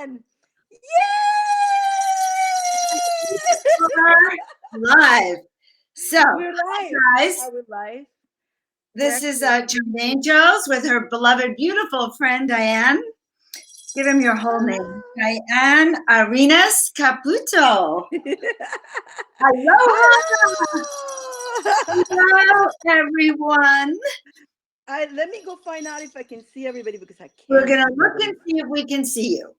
everyone. Yay! Live. So, We're live. guys, Are we live? this is Joan of Angels with her beloved, beautiful friend Dyane. Give him your whole name. Dyane Arenas Caputo. Aloha. Hello, everyone. Let me go find out if I can see everybody because I can't. We're going to look and see if we can see you.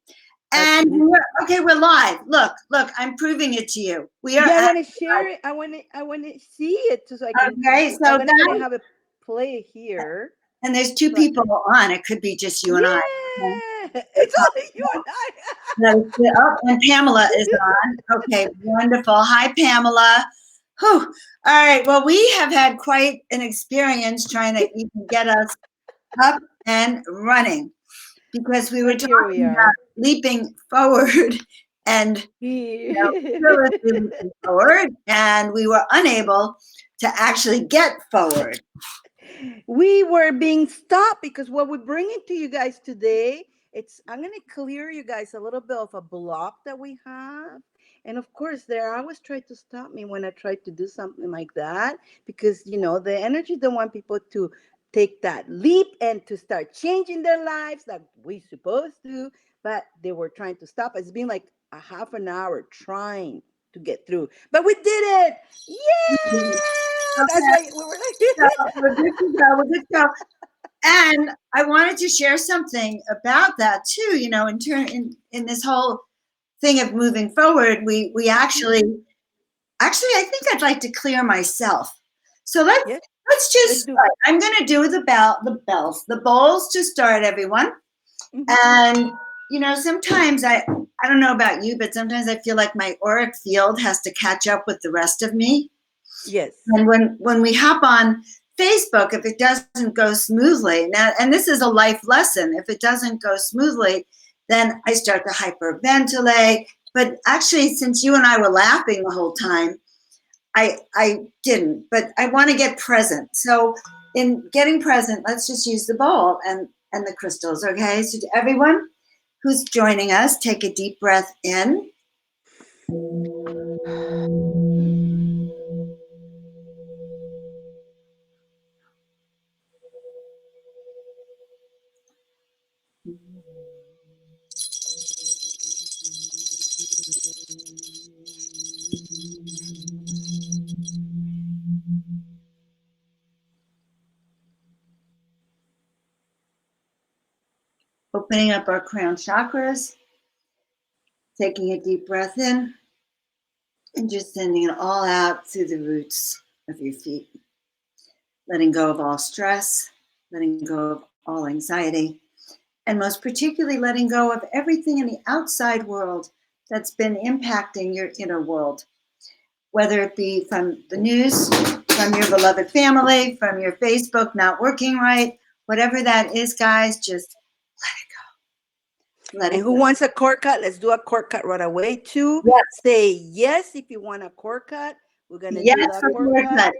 And we're live. Look, I'm proving it to you. We are. Yeah, I want to share it. I want to see it so I can. Okay, so I'm gonna have a play here. And there's two people on. It could be just you and I. It's only you and I. Oh, and Pamela is on. Okay, wonderful. Hi, Pamela. Whew. All right. Well, we have had quite an experience trying to even get us up and running because we were talking about leaping forward and leaping forward, and we were unable to actually get forward. We were being stopped because what we're bringing to you guys today, I'm going to clear you guys a little bit of a block that we have. And of course, there always try to stop me when I try to do something like that because, the energy don't want people to take that leap and to start changing their lives like we supposed to, but they were trying to stop us. It's been like a half an hour trying to get through, but we did it. Yeah. That's why we were like, we're good to go. And I wanted to share something about that too. In this whole thing of moving forward, we actually, I think I'd like to clear myself. So let's just start. I'm going to do the bowls to start, everyone. And sometimes I don't know about you, but sometimes I feel like my auric field has to catch up with the rest of me. Yes. And when we hop on Facebook, if it doesn't go smoothly, now, and this is a life lesson, if it doesn't go smoothly, then I start to hyperventilate. But actually, since you and I were laughing the whole time, I didn't. But I want to get present. So in getting present, let's just use the bowl and the crystals, okay? So to everyone who's joining us, take a deep breath in. Opening up our crown chakras, taking a deep breath in, and just sending it all out through the roots of your feet. Letting go of all stress, letting go of all anxiety, and most particularly letting go of everything in the outside world that's been impacting your inner world, whether it be from the news, from your beloved family, from your Facebook not working right, whatever that is, guys, just let it go. And who wants a cord cut? Let's do a cord cut right away too. Yes. Say yes if you want a cord cut. We're gonna do that cord cut.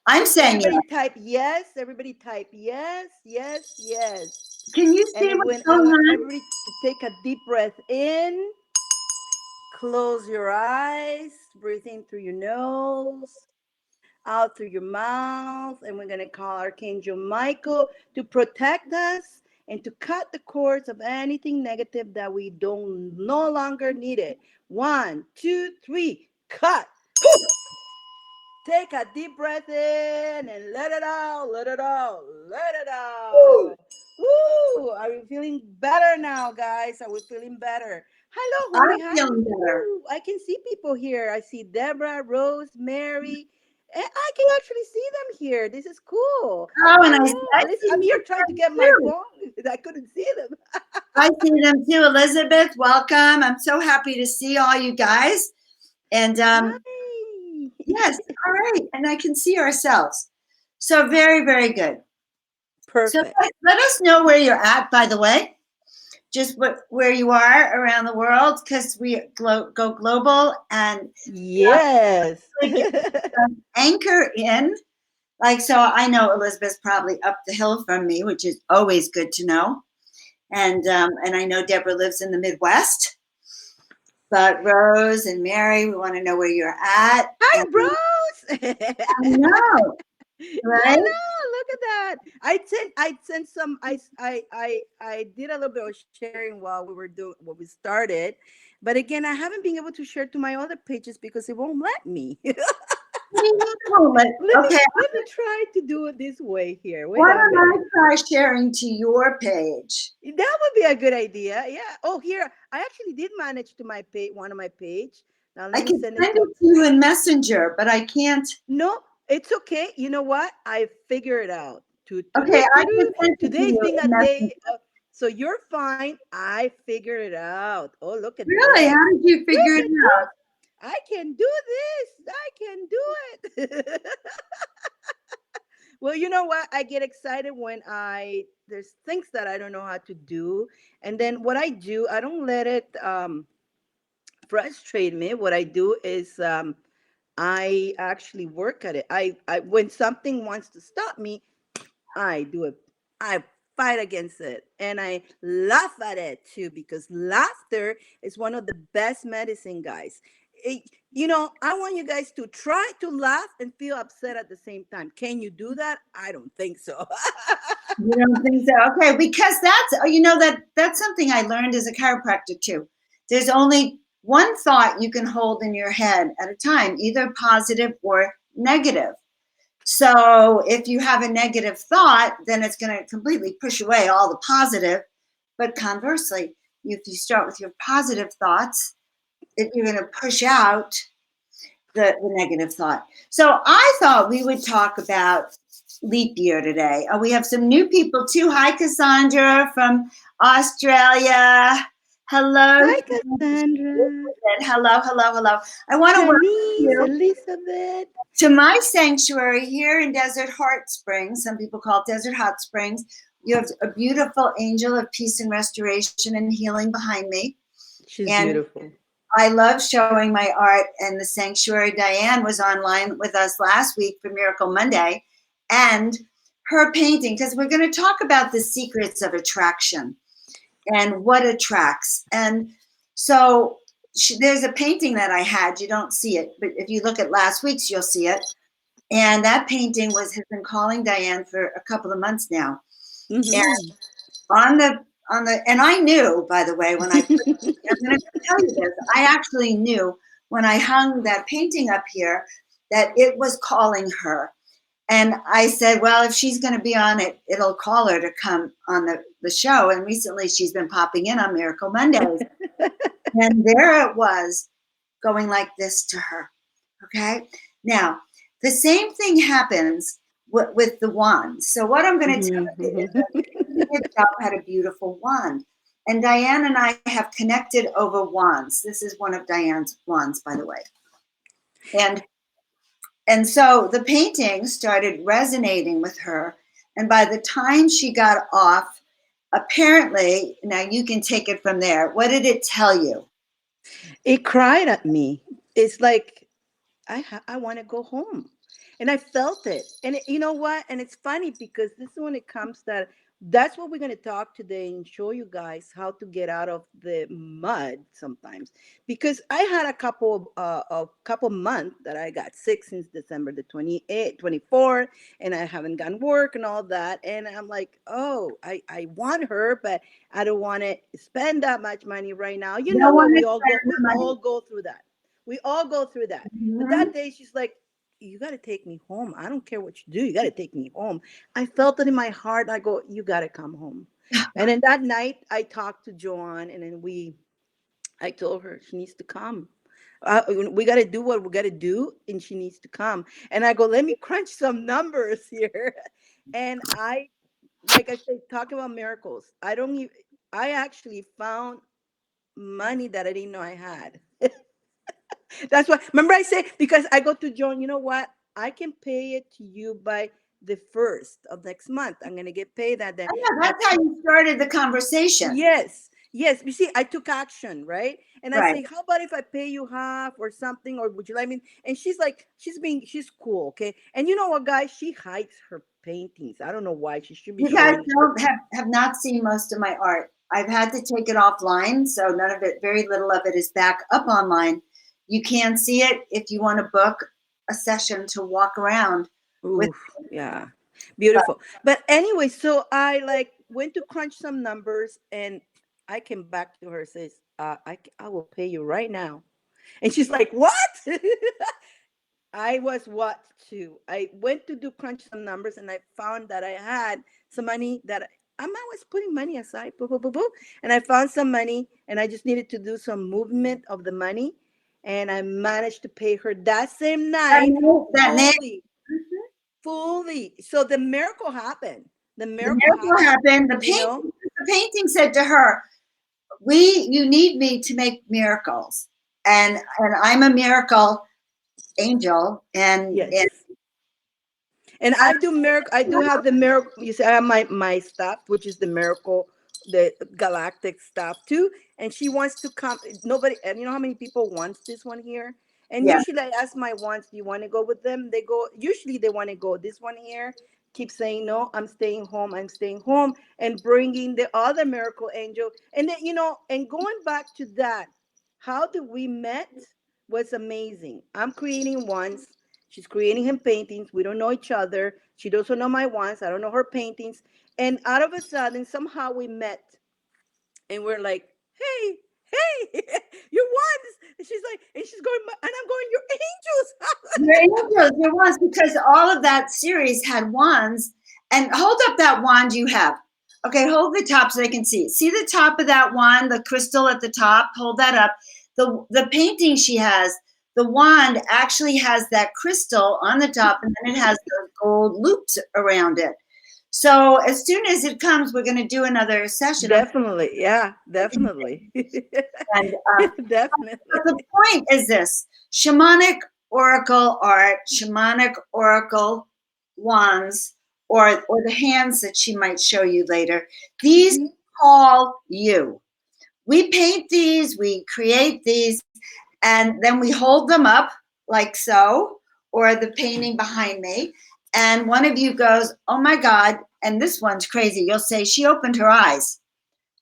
I'm saying everybody type yes. Everybody type yes, yes, yes. Can you see what's going on? Everybody to take a deep breath in. Close your eyes. Breathe in through your nose, out through your mouth, and we're gonna call Archangel Michael to protect us and to cut the cords of anything negative that we no longer need it. 1, 2, 3, cut. Take a deep breath in and let it out, let it out, let it out. Woo! Are you feeling better now, guys? Are we feeling better? Hello, honey. I'm feeling better. I can see people here. I see Deborah, Rose, Mary. I can actually see them here. This is cool. Oh, and I'm here trying to get my phone. I couldn't see them. I see them too. Elizabeth, welcome. I'm so happy to see all you guys. And yes, all right. And I can see ourselves. So very, very good. Perfect. So let us know where you're at, by the way. Just where you are around the world, because we go global and yes, anchor in. Like, so I know Elizabeth's probably up the hill from me, which is always good to know. And I know Deborah lives in the Midwest. But Rose and Mary, we want to know where you're at. Hi, And bros. I know, I right? know. Look at that. I sent some. I did a little bit of sharing while we were doing what we started, but again, I haven't been able to share to my other pages because it won't let me. let me Okay, let me try to do it this way here. Wait why a don't I minute. try sharing to your page? That would be a good idea. Yeah. Oh, here I actually did manage to my page, one of my page. Now I let me can send it send to. it to you in Messenger, but I can't. No, it's okay. You know what? I figure it out. Okay, I just sent it to Today's you being a in day. Messenger. So you're fine. I figured it out. Oh, look at Really? this. How did you figure Look it at out? this. I can do this. I can do it. Well, you know what? I get excited when there's things that I don't know how to do. And then what I do, I don't let it frustrate me. What I do is I actually work at it. I when something wants to stop me, I do it. I fight against it and I laugh at it too because laughter is one of the best medicine, guys. I want you guys to try to laugh and feel upset at the same time. Can you do that? I don't think so. You don't think so? Okay, because that's something I learned as a chiropractor too. There's only one thought you can hold in your head at a time, either positive or negative. So if you have a negative thought, then it's going to completely push away all the positive. But conversely, if you start with your positive thoughts, you're going to push out the negative thought. So I thought we would talk about leap year today. We have some new people too. Hi, Cassandra from Australia. Hello. Hi, Cassandra. Hello, hello, hello. I want to welcome Janice, you Elizabeth. to my sanctuary here in Desert Heart Springs. Some people call it Desert Hot Springs. You have a beautiful angel of peace and restoration and healing behind me. She's And beautiful. I love showing my art and the sanctuary. Diane was online with us last week for Miracle Monday, and her painting, because we're going to talk about the secrets of attraction and what attracts. And so there's a painting that I had. You don't see it, but if you look at last week's, you'll see it. And that painting has been calling Diane for a couple of months now. And Hmm. and I knew, by the way, when I'm going to tell you this, I actually knew when I hung that painting up here that it was calling her. And I said, well, if she's going to be on it, it'll call her to come on the show. And recently she's been popping in on Miracle Mondays. And there it was going like this to her. Okay. Now, the same thing happens with the wands. So, what I'm going to tell you is Hmm. that Susie itself had a beautiful wand. And Diane and I have connected over wands. This is one of Diane's wands, by the way. And so the painting started resonating with her. And by the time she got off, apparently, now you can take it from there. What did it tell you? It cried at me. It's like I want to go home, and I felt it. And you know what? And it's funny because this is when it comes that's what we're going to talk today and show you guys how to get out of the mud sometimes. Because I had a couple months that I got sick since December the 28th, 24th, and I haven't gotten work and all that. And I'm like, oh, I want her, but I don't want to spend that much money right now. You You know don't what? want We to all go. spend We the money. all go through that. We all go through that. But Mhm. that day, she's like, "You got to take me home. I don't care what you do. You got to take me home." I felt it in my heart. I go, "You got to come home." And then that night, I talked to Joan, and then I told her she needs to come. We got to do what we got to do, and she needs to come. And I go, "Let me crunch some numbers here." And like I said, talk about miracles. I don't even. I actually found money that I didn't know I had. That's why. Remember, I said because I go to Joan. You know what? I can pay it to you by the first of next month. I'm gonna get paid that day. I know that's That's how you started the conversation. yes, yes. You see, I took action, right? And I Right. say, how about if I pay you half or something, or would you like me? And she's like, she's cool, okay. And you know what, guys? She hides her paintings. I don't know why. She should be You guys showing. don't have not seen most of my art. I've had to take it offline, so none of it, very little of it is back up online. You can see it if you want to book a session to walk around with. Oof, yeah. But Beautiful. But anyway, so I like went to crunch some numbers and I came back to her says, I will pay you right now. And she's like, "What?" I was what too. I went to do crunch some numbers and I found that I had some money that I'm always putting money aside, boo, boo, boo, boo. And I found some money and I just needed to do some movement of the money. And I managed to pay her that same night that name, fully, fully. So the miracle happened. The the miracle miracle happened, happened. you know? The painting said to her, "We, you need me to make miracles, and I'm a miracle angel, and Yes. And I do miracle. I do have the miracle. You see, I have my stuff, which is the miracle, the galactic stuff too. And she wants to come. Nobody, and you know how many people wants this one here. And yeah, usually I ask my ones, do you want to go with them? They go. Usually they want to go. This one here keeps saying no. I'm staying home. I'm staying home, and bringing the other miracle angel. And then and going back to that, how did we met was amazing. I'm creating ones. She's creating him paintings. We don't know each other. She doesn't know my ones. I don't know her paintings. And out of a sudden, somehow we met and we're like, hey, hey, your ones. And she's like, and she's going, and I'm going, your your angels. angels, your wands, because all of that series had wands. And hold up that wand you have. Okay, hold the top so they can see. See the top of that wand, the crystal at the top. Hold that up. The painting she has, the wand actually has that crystal on the top, and then it has those gold loops around it. So as soon as it comes, we're going to do another session. Definitely. Yeah, definitely. And Definitely. but the point is this: shamanic oracle art, shamanic oracle wands, or the hands that she might show you later. These Mhm. call you. We paint these, we create these, and then we hold them up like so, or the painting behind me. And one of you goes, "Oh my God!" And this one's crazy. You'll say, "She opened her eyes."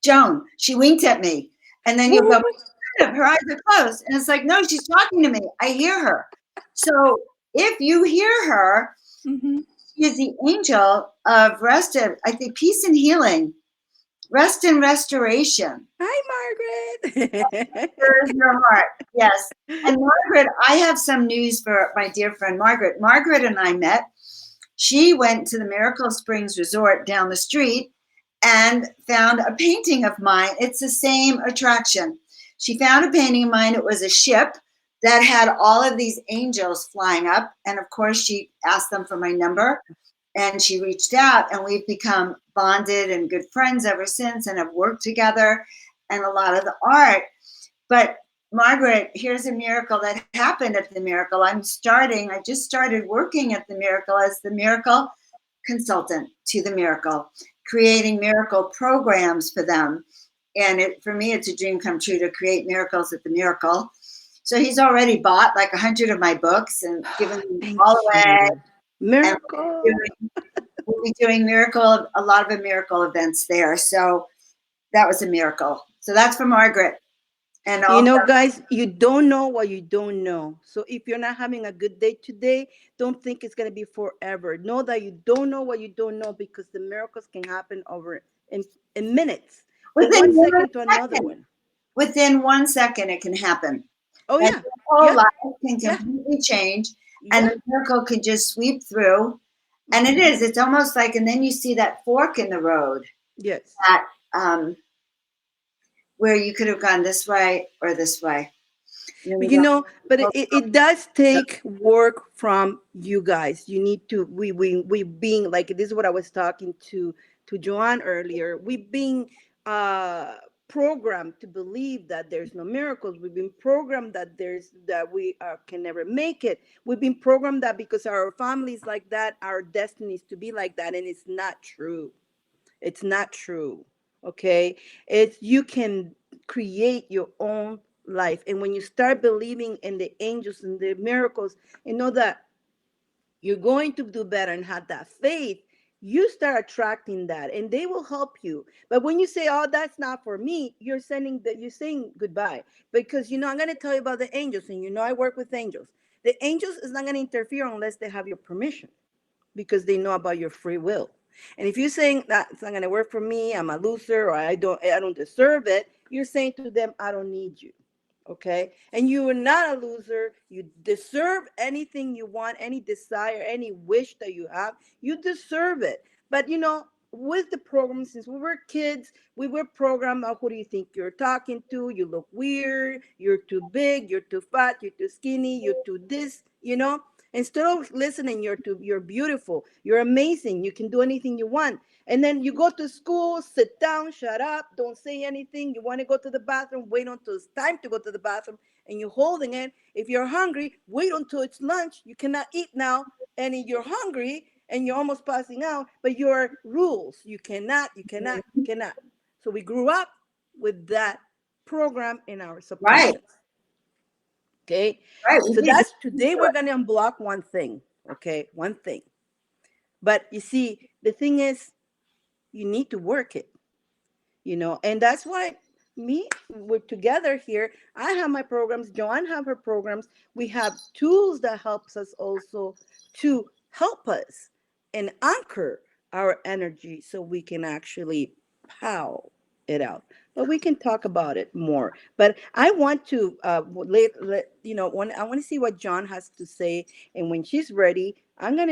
Joan, she winked at me. And then you'll go, her eyes are closed. And it's like, no, she's talking to me. I hear her. So if you hear her, Mhm. she is the angel of rest, I think, peace and healing, rest and restoration. Hi, Margaret. There's your heart. Yes. And Margaret, I have some news for my dear friend Margaret. Margaret and I met. She went to the Miracle Springs Resort down the street and found a painting of mine. It's the same attraction. She found a painting of mine. It was a ship that had all of these angels flying up. And of course, she asked them for my number and she reached out, and we've become bonded and good friends ever since and have worked together and a lot of the art. But Margaret, here's a miracle that happened at the Miracle. I just started working at the Miracle as the Miracle consultant to the Miracle, creating miracle programs for them. And for me, it's a dream come true to create miracles at the Miracle. So he's already bought like 100 of my books and given them Thank all away. you. And Miracle. we'll be doing a lot of miracle events there. So that was a miracle. So that's for Margaret. And You also, know, guys, you don't know what you don't know. So if you're not having a good day today, don't think it's going to be forever. Know that you don't know what you don't know because the miracles can happen over in minutes, from within one one second to another second, one. within 1 second, it can happen. Oh, And yeah. your whole Yep. life can Yeah. completely change, and Yep. the miracle can just sweep through. And it Hmm. is, it's almost like, and then you see that fork in the road Yes. that where you could have gone this way or this way. And then But you but go, it does take work from you guys. You need to we being like this is what I was talking to Joanne earlier. We've been uh programmed to believe that there's no miracles. We've been programmed that we can never make it. We've been programmed that because our families like that, our destinies to be like that, and it's not true. It's not true. Okay. It's you can create your own life. And when you start believing in the angels and the miracles and know that you're going to do better and have that faith, you start attracting that and they will help you. But when you say, oh, that's not for me, you're saying goodbye. Because I'm going to tell you about the angels, and I work with angels. The angels is not going to interfere unless they have your permission, because they know about your free will. And if you're saying that it's not going to work for me, I'm a loser, or I don't deserve it, you're saying to them, I don't need you. Okay? And you are not a loser. You deserve anything you want, any desire, any wish that you have. You deserve it. But with the program, since we were kids, we were programmed. Oh, who do you think you're talking to? You look weird. You're too big. You're too fat. You're too skinny. You're too this. Instead of listening, you're beautiful. You're amazing. You can do anything you want. And then you go to school, sit down, shut up, don't say anything. You want to go to the bathroom, wait until it's time to go to the bathroom, and you're holding it. If you're hungry, wait until it's lunch. You cannot eat now, and you're hungry and you're almost passing out, but your rules, you cannot, you cannot, you cannot. So we grew up with that program in our Right. subconscious. Okay. Right. So We did. that's today we're going to unblock one thing. Okay. One thing. But you see, the thing is, you need to work it, and that's why we're together here. I have my programs, Joanne have her programs. We have tools that helps us also to help us and anchor our energy so we can actually pow it out. But we can talk about it more. But I want to I want to see what John has to say, and when she's ready, I want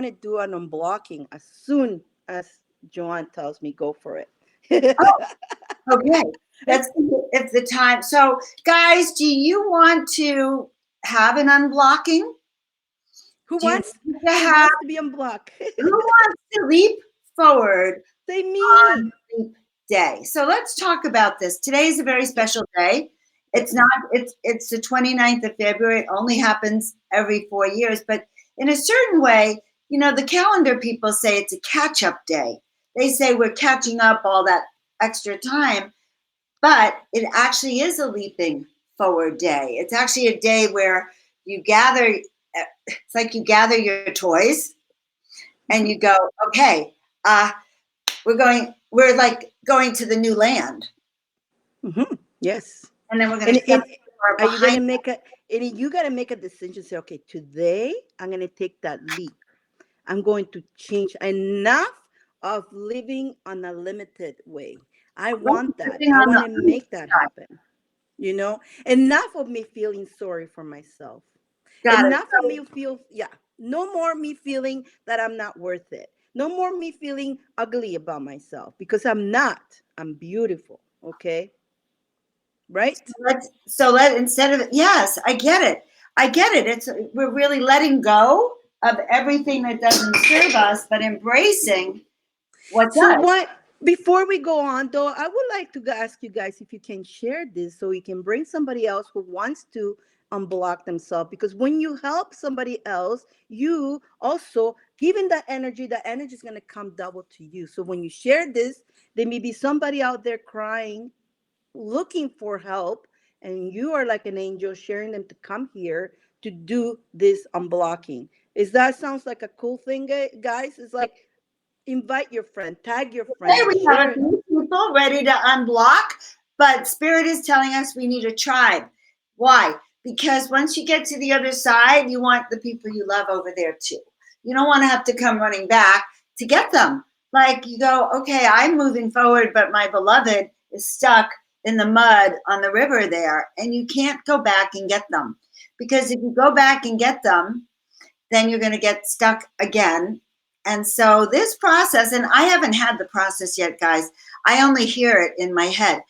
to do an unblocking as soon as Joanne tells me go for it. Okay. That's if the time. So, guys, do you want to have an unblocking? who Do you wants want to who have, wants to be unblocked? who wants to leap forward Say on me. leap day? So let's talk about this. Today is a very Yes. special day. It's Yes. not, it's the 29th of February. It only happens every 4 years, but in a certain way, the calendar people say it's a catch up day. They say we're catching up all that extra time. But it actually is a leaping forward day. It's actually a day where you gather, it's like you gather your toys and you go, okay, uh, we're like going to the new land. Yes. And then we're going And to shut and the door are you gonna behind. make a and you gotta make a decision? Say, okay, today I'm gonna take that leap. I'm going to change enough of living on a limited way. I want that. Sitting I on want the to make that happen. Enough of me feeling sorry for myself. got it. Enough of me feel, yeah, no more me feeling that I'm not worth it. No more me feeling ugly about myself, because I'm not. I'm beautiful. Okay. Right? So let instead of yes, I get it. I get it. It's we're really letting go of everything that doesn't serve us, but embracing what So does. what before we go on though, I would like to ask you guys if you can share this so we can bring somebody else who wants to unblock themselves, because when you help somebody else, you also giving that energy is going to come double to you. So when you share this, there may be somebody out there crying, looking for help, and you are like an angel sharing them to come here to do this unblocking. Is that sounds like a cool thing, guys? It's like invite your friend, tag your Hey, friend, we have a share it. few people ready to unblock, but Spirit is telling us we need a tribe. Why? Because once you get to the other side, you want the people you love over there too. You don't want to have to come running back to get them. Like you go, okay, I'm moving forward, but my beloved is stuck in the mud on the river there, and you can't go back and get them. Because if you go back and get them, then you're going to get stuck again. And so this process, and I haven't had the process yet, guys. I only hear it in my head.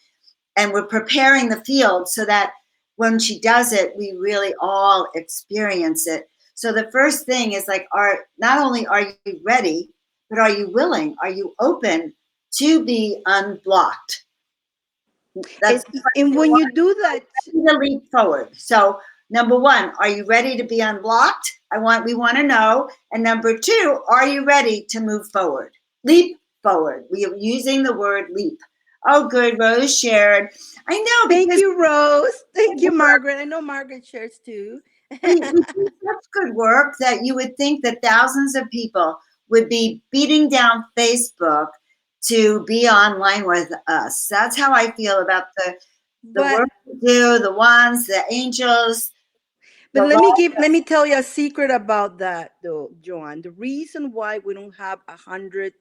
And we're preparing the field so that when she does it, we really all experience it. So the first thing is like, not only are you ready, but are you willing? Are you open to be unblocked? and, That's and when you do that, the leap forward. So number one, are you ready to be unblocked? We want to know. And number two, are you ready to move forward? Leap forward. We are using the word leap. Oh, good. Rose shared. I know thank because you, Rose. Thank you, Margaret. I know Margaret shares too. we do such good work that you would think that thousands of people would be beating down Facebook to be online with us. That's how I feel about the But work we do, the ones, the angels, But the let me tell you a secret about that, though, Joanne. The reason why we don't have 100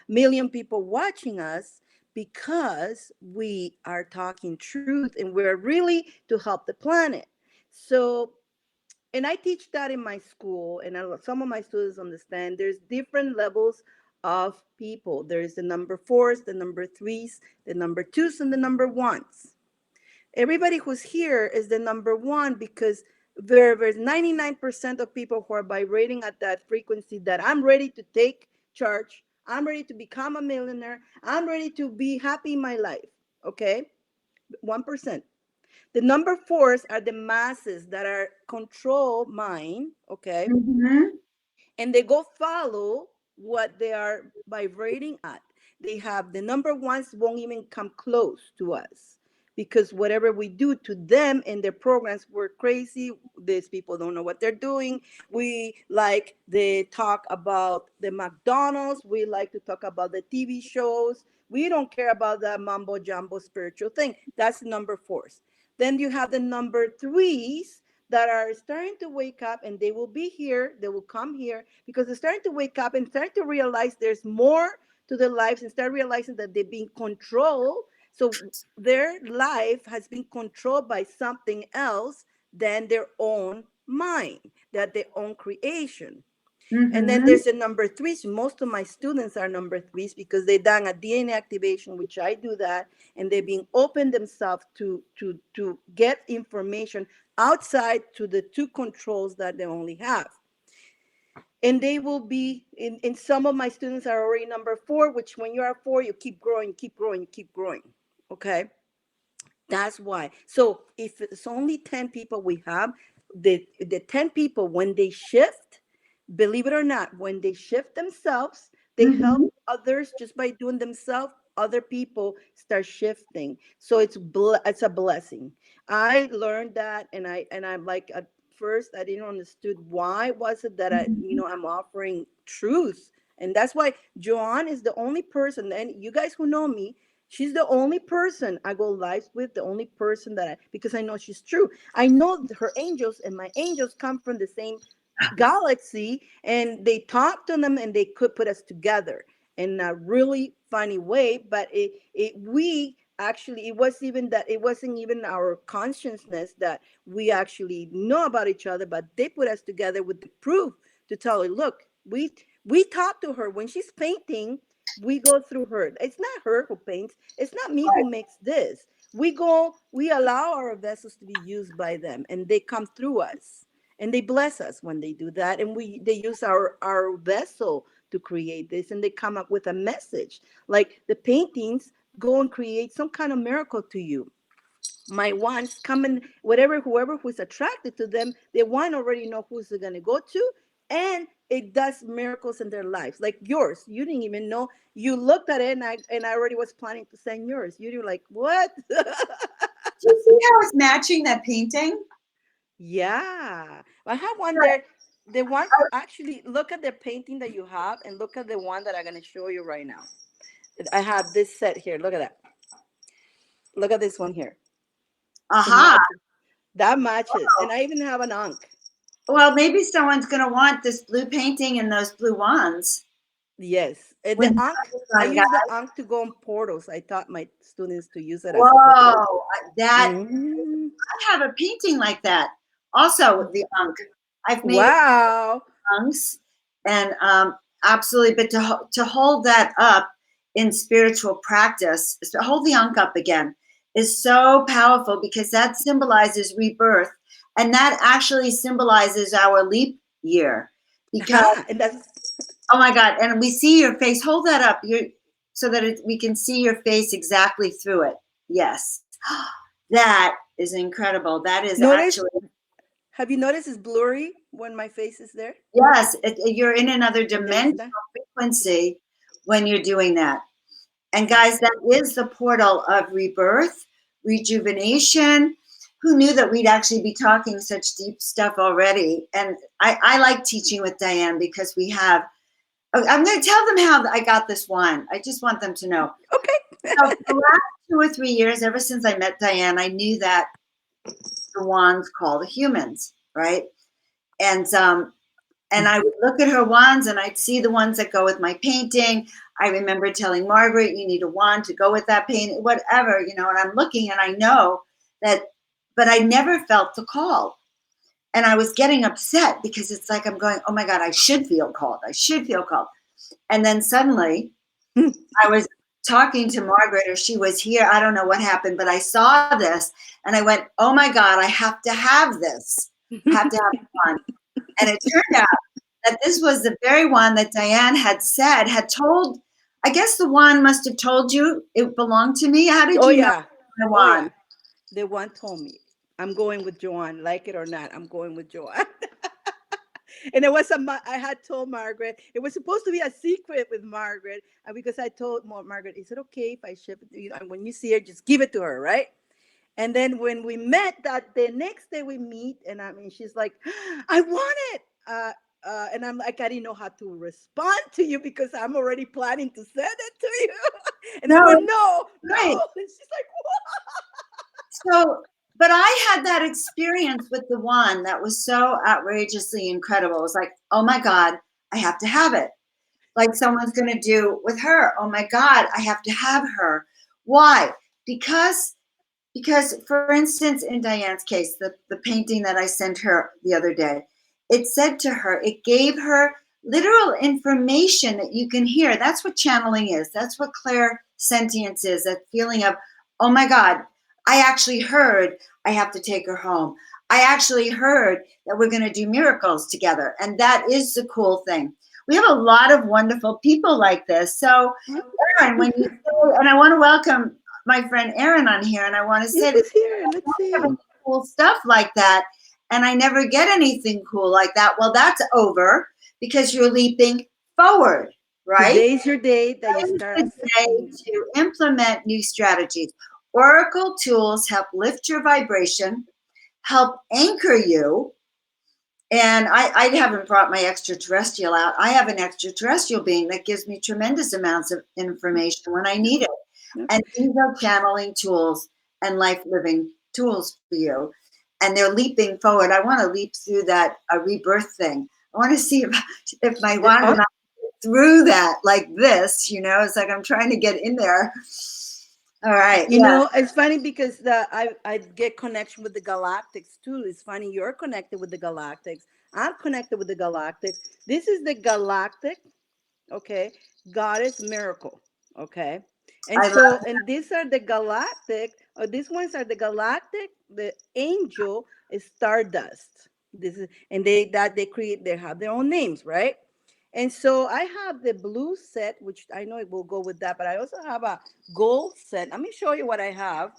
million people watching us, because we are talking truth and we're really to help the planet. So, and I teach that in my school, and some of my students understand. There's different levels of people. There is the number fours, the number threes, the number twos, and the number ones. Everybody who's here is the number one, because there's 99% of people who are vibrating at that frequency that I'm ready to take charge. I'm ready to become a millionaire. I'm ready to be happy in my life. Okay? 1%. The number fours are the masses that are control mind. Okay? Mm-hmm. And they go follow what they are vibrating at. They have the number ones won't even come close to us, because whatever we do to them and their programs, we're crazy. These people don't know what they're doing. We like they talk about the McDonald's. We like to talk about the TV shows. We don't care about that mumbo jumbo spiritual thing. That's number fours. Then you have the number threes that are starting to wake up, and they will be here, they will come here because they're starting to wake up and starting to realize there's more to their lives, and start realizing that they're being controlled. So their life has been controlled by something else than their own mind, that their own creation. And then Mm-hmm. there's the number threes. Most of my students are number threes because they done a DNA activation, which I do that, and they're being open themselves to get information outside to the two controls that they only have. And they will be in some of my students are already number four, which when you are four, you keep growing, keep growing, you keep growing. Okay. That's why. So if it's only 10 people we have, the 10 people, when they shift, believe it or not, when they shift themselves, they help Mm-hmm. others just by doing themselves. Other people start shifting. So it's a blessing. I learned that, and I'm like, at first I didn't understood why was it that I'm offering truth. And that's why Joanne is the only person, and you guys who know me, she's the only person I go live with, the only person because I know she's true. I know her angels, and my angels come from the same galaxy, and they talk to them, and they could put us together in a really funny way. But we actually, it wasn't even our consciousness that we actually know about each other, but they put us together with the proof to tell her, look, we talk to her when she's painting. We go through her. It's not her who paints. It's not me who makes this. We allow our vessels to be used by them, and they come through us, and they bless us when they do that. And they use our vessel to create this, and they come up with a message. Like the paintings go and create some kind of miracle to you. My ones come in, whoever who's attracted to them, they want already know who's they're gonna go to, and it does miracles in their lives. Like yours, you didn't even know. You looked at it, and I already was planning to send yours. You were like, what? Do you see how it's matching that painting? Yeah, I have one there. The one who actually look at the painting that you have, and look at the one that I'm gonna show you right now. I have this set here. Look at that. Look at this one here. It Aha. matches. That matches, and I even have an ankh. Well, maybe someone's going to want this blue painting and those blue wands. Yes, When the you ankh. have this I on, use the guys. ankh to go on portals. I taught my students to use it as a portal. Whoa, that Mhm. I have a painting like that. Also, with the unk. I've made Wow. unks, and absolutely. But to hold that up in spiritual practice, to hold the unk up again, is so powerful because that symbolizes rebirth, and that actually symbolizes our leap year. Because And that's oh my God! And we see your face. Hold that up, so that we can see your face exactly through it. Yes, that is incredible. That is notice. actually Have you noticed it's blurry when my face is there? yes. You're in another And then it's dimensional there. frequency when you're doing that. And guys, that is the portal of rebirth, rejuvenation. Who knew that we'd actually be talking such deep stuff already? And I like teaching with Dyane because we have I'm going to tell them how I got this wand. I just want them to know. Okay. So for the last 2 or 3 years, ever since I met Dyane, I knew that the wands call the humans, right? And I would look at her wands and I'd see the ones that go with my painting. I remember telling Margaret, you need a wand to go with that painting, whatever, and I'm looking and I know that, but I never felt the call. And I was getting upset because it's like I'm going, oh my God, I should feel called. I should feel called. And then suddenly I was talking to Margaret, or she was here. I don't know what happened, but I saw this and I went, oh my God, I have to have this. I have to have one. And it turned out that this was the very one that Dyane had told. I guess the wand must have told you it belonged to me. How did Oh you know yeah. the Oh yeah. wand? The one told me. I'm going with Joanne. Like it or not, I'm going with Joanne. And it was I had told Margaret it was supposed to be a secret with Margaret, and because I told Margaret, is it okay if I ship it to you? And when you see her, just give it to her, right? And then when we met, that the next day we meet, and I mean, she's like, I want it. And I'm like, I didn't know how to respond to you because I'm already planning to send it to you. And I No, went, it's no, no. right. And she's like, So, but I had that experience with the wand that was so outrageously incredible. It was like, oh my God, I have to have it. Like someone's going to do with her. Oh my God, I have to have her. Why? Because for instance, in Diane's case, the painting that I sent her the other day, it said to her, it gave her literal information that you can hear. That's what channeling is. That's what clairsentience is. That feeling of, oh my God, I actually heard I have to take her home. I actually heard that we're going to do miracles together. And that is the cool thing. We have a lot of wonderful people like this. So, Erin, when you say, and I want to welcome my friend Erin on here, and I want to yeah, say that who's here? Let's I see. have cool stuff like that, and I never get anything cool like that. Well, that's over because you're leaping forward, right? Today's your day that you Today's start. the day to implement new strategies. Oracle tools help lift your vibration, help anchor you. And I haven't brought my extraterrestrial out. I have an extraterrestrial being that gives me tremendous amounts of information when I need it. Okay. And these are channeling tools and life living tools for you. And they're leaping forward. I want to leap through that rebirth thing. I want to see if my wand and I through that like this, it's like I'm trying to get in there. All right. Yeah. It's funny because I get connection with the galactics too. It's funny you're connected with the galactics. I'm connected with the galactics. This is the galactic, okay, goddess miracle, okay, and I love so and these are the galactic, or these ones are the galactic. The angel is stardust. This is and they create they have their own names, right? And so I have the blue set, which I know it will go with that, but I also have a gold set. Let me show you what I have.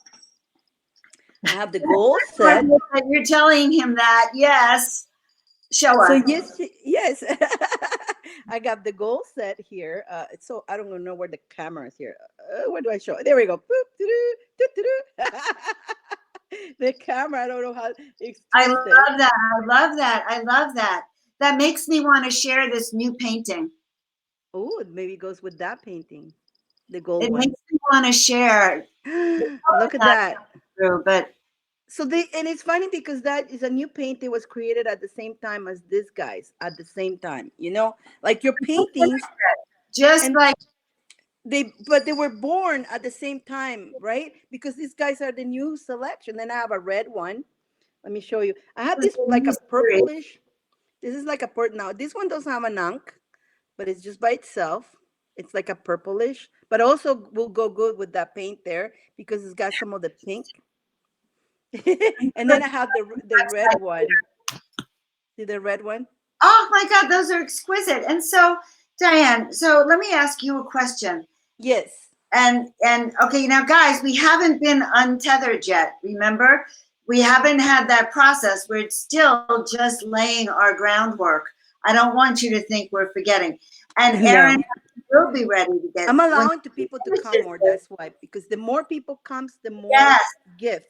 I have the gold set. You're telling him that. Yes. Show So us. yes, yes, I got the gold set here. So I don't know where the camera is here. Where do I show? There we go. Boop, doo-doo, doo-doo-doo. The camera. I don't know how it's I twisted. love that. I love that. I love that. That makes me want to share this new painting. Oh, it maybe goes with that painting, the gold It one. makes me want to share Look at that that. through, but So they and it's funny because that is a new painting was created at the same time as this guy's at the same time. Like your paintings just and like but they were born at the same time, right? Because these guys are the new selection. Then I have a red one. Let me show you. I have this is this a like new a series. purplish. This is like a now. This one doesn't have an unk, but it's just by itself. It's like a purplish, but also will go good with that paint there because it's got some of the pink. And then I have the red one. See the red one? Oh my God, those are exquisite. And so, Dyane, so let me ask you a question. Yes. And okay, now guys, we haven't been untethered yet. Remember, we haven't had that process. We're still just laying our groundwork. I don't want you to think we're forgetting. And No. Erin will be ready to get I'm when allowing to she people to come finishes more. this. That's why, because the more people comes, the more Yes, gift.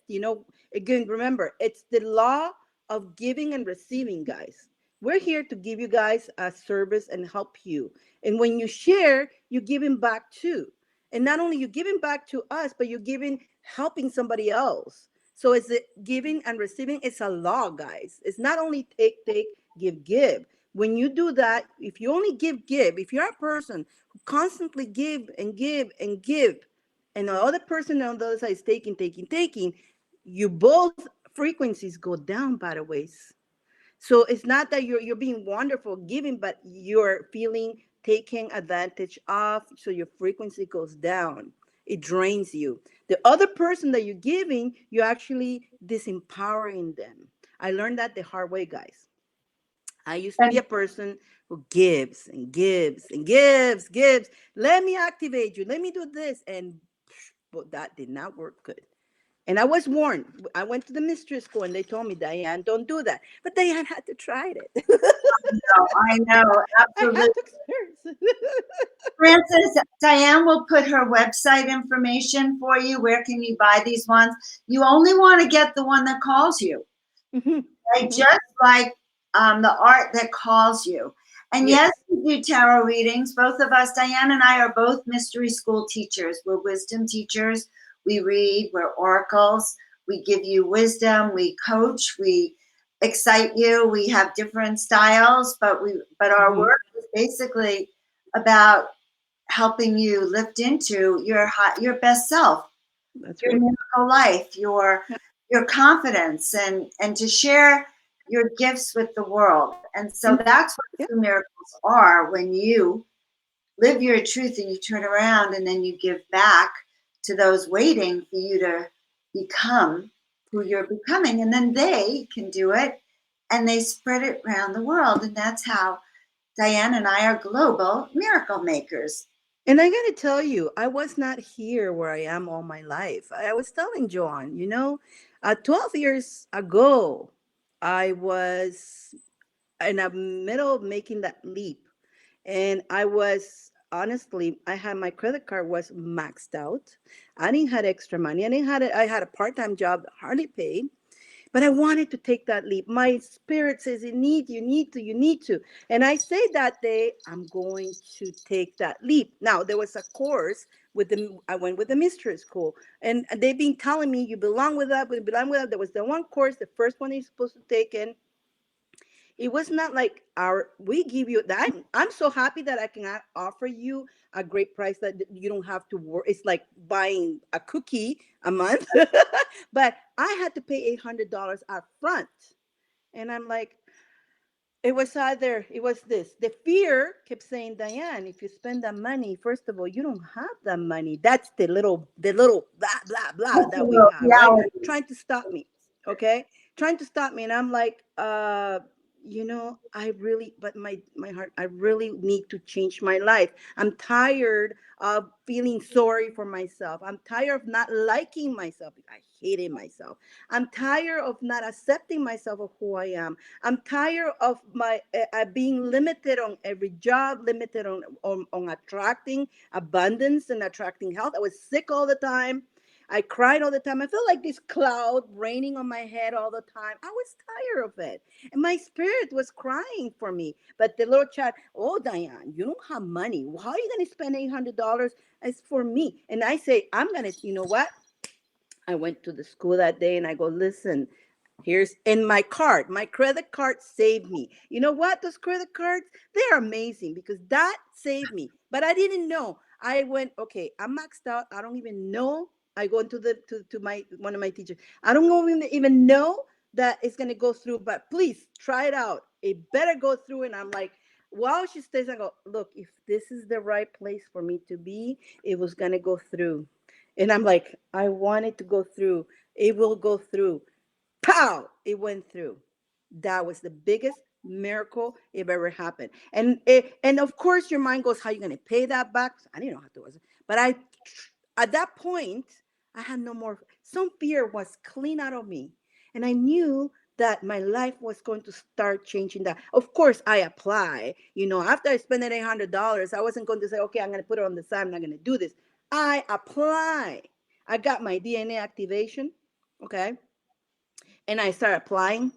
Again, remember, it's the law of giving and receiving, guys. We're here to give you guys a service and help you. And when you share, you're giving back too. And not only you giving back to us, but you're giving, helping somebody else. So it's a giving and receiving. It's a law, guys. It's not only take, give, give. When you do that, if you only give, if you're a person who constantly give and give and give, and the other person on the other side is taking, you both frequencies go down, by the ways. So it's not that you're being wonderful giving, but you're feeling taken advantage of. So your frequency goes down. It drains you. The other person that you're giving, you're actually disempowering them. I learned that the hard way, guys. I used to be And a person who gives and gives and gives. Let me activate you. Let me do this. And but that did not work good. And I was warned. I went to the mystery school and they told me, Diane, don't do that. But Diane had to try it. I know, I had absolutely. to experience it. Francis, Diane will put her website information for you. Where can you buy these ones? You only want to get the one that calls you. Hmm. Right? Hmm. Just like the art that calls you. And yes, Yes. we do tarot readings. Both of us, Diane and I, are both mystery school teachers. We're wisdom teachers. We read, we're oracles. We give you wisdom. We coach. We excite you. We have different styles, but our Hmm. work is basically about helping you lift into your best self, That's your right. miracle life, Yeah. your confidence, and to share your gifts with the world. And so And that's what yeah. true miracles are, when you live your truth and you turn around and then you give back to those waiting for you to become who you're becoming, and then they can do it and they spread it around the world. And that's how Diane and I are global miracle makers. And I got to tell you, I was not here where I am all my life. I was telling Joan, 12 years ago, I was in the middle of making that leap. And I was, honestly, I had, my credit card was maxed out. I didn't have extra money. I had a part-time job that hardly paid. But I wanted to take that leap. My spirit says, you need to. And I say that day, I'm going to take that leap. Now, there was a course with the, I went with the mystery school. And they've been telling me, you belong with that, you belong with that. There was the one course, the first one you're supposed to take in. It was not like our, we give you that. I'm so happy that I can offer you a great price that you don't have to work. It's like buying a cookie a month. But I had to pay $800 up front. And I'm like, it was either, it was this. The fear kept saying, Diane, if you spend that money, first of all, you don't have that money. That's the little blah, blah, blah That's that we the have, right? reality. Trying to stop me. Okay. Trying to stop me. And I'm like, I really, but my heart, I really need to change my life. I'm tired of feeling sorry for myself. I'm tired of not liking myself. I hated myself. I'm tired of not accepting myself of who I am. I'm tired of my being limited on every job, limited on attracting abundance and attracting health. I was sick all the time. I cried all the time. I felt like this cloud raining on my head all the time. I was tired of it. And my spirit was crying for me. But the little child, oh, Diane, you don't have money. How are you going to spend $800? It's for me. And I say, I'm going to, you know what? I went to the school that day and I go, listen, here's in my card. My credit card saved me. You know what? Those credit cards, they're amazing because that saved me. But I didn't know. I went, okay, I'm maxed out. I don't even know. I go into the to my one of my teachers. I don't even know that it's gonna go through, but please try it out. It better go through. And I'm like, while she stays, I go, look, if this is the right place for me to be, it was gonna go through. And I'm like, I want it to go through. It will go through. Pow! It went through. That was the biggest miracle if ever happened. And of course your mind goes, how are you gonna pay that back? I didn't know how to do it. But I at that point, I had no more, some fear was clean out of me. And I knew that my life was going to start changing that. Of course, I apply. After I spent that $800, I wasn't going to say, okay, I'm going to put it on the side. I'm not going to do this. I apply. I got my DNA activation. Okay. And I started applying.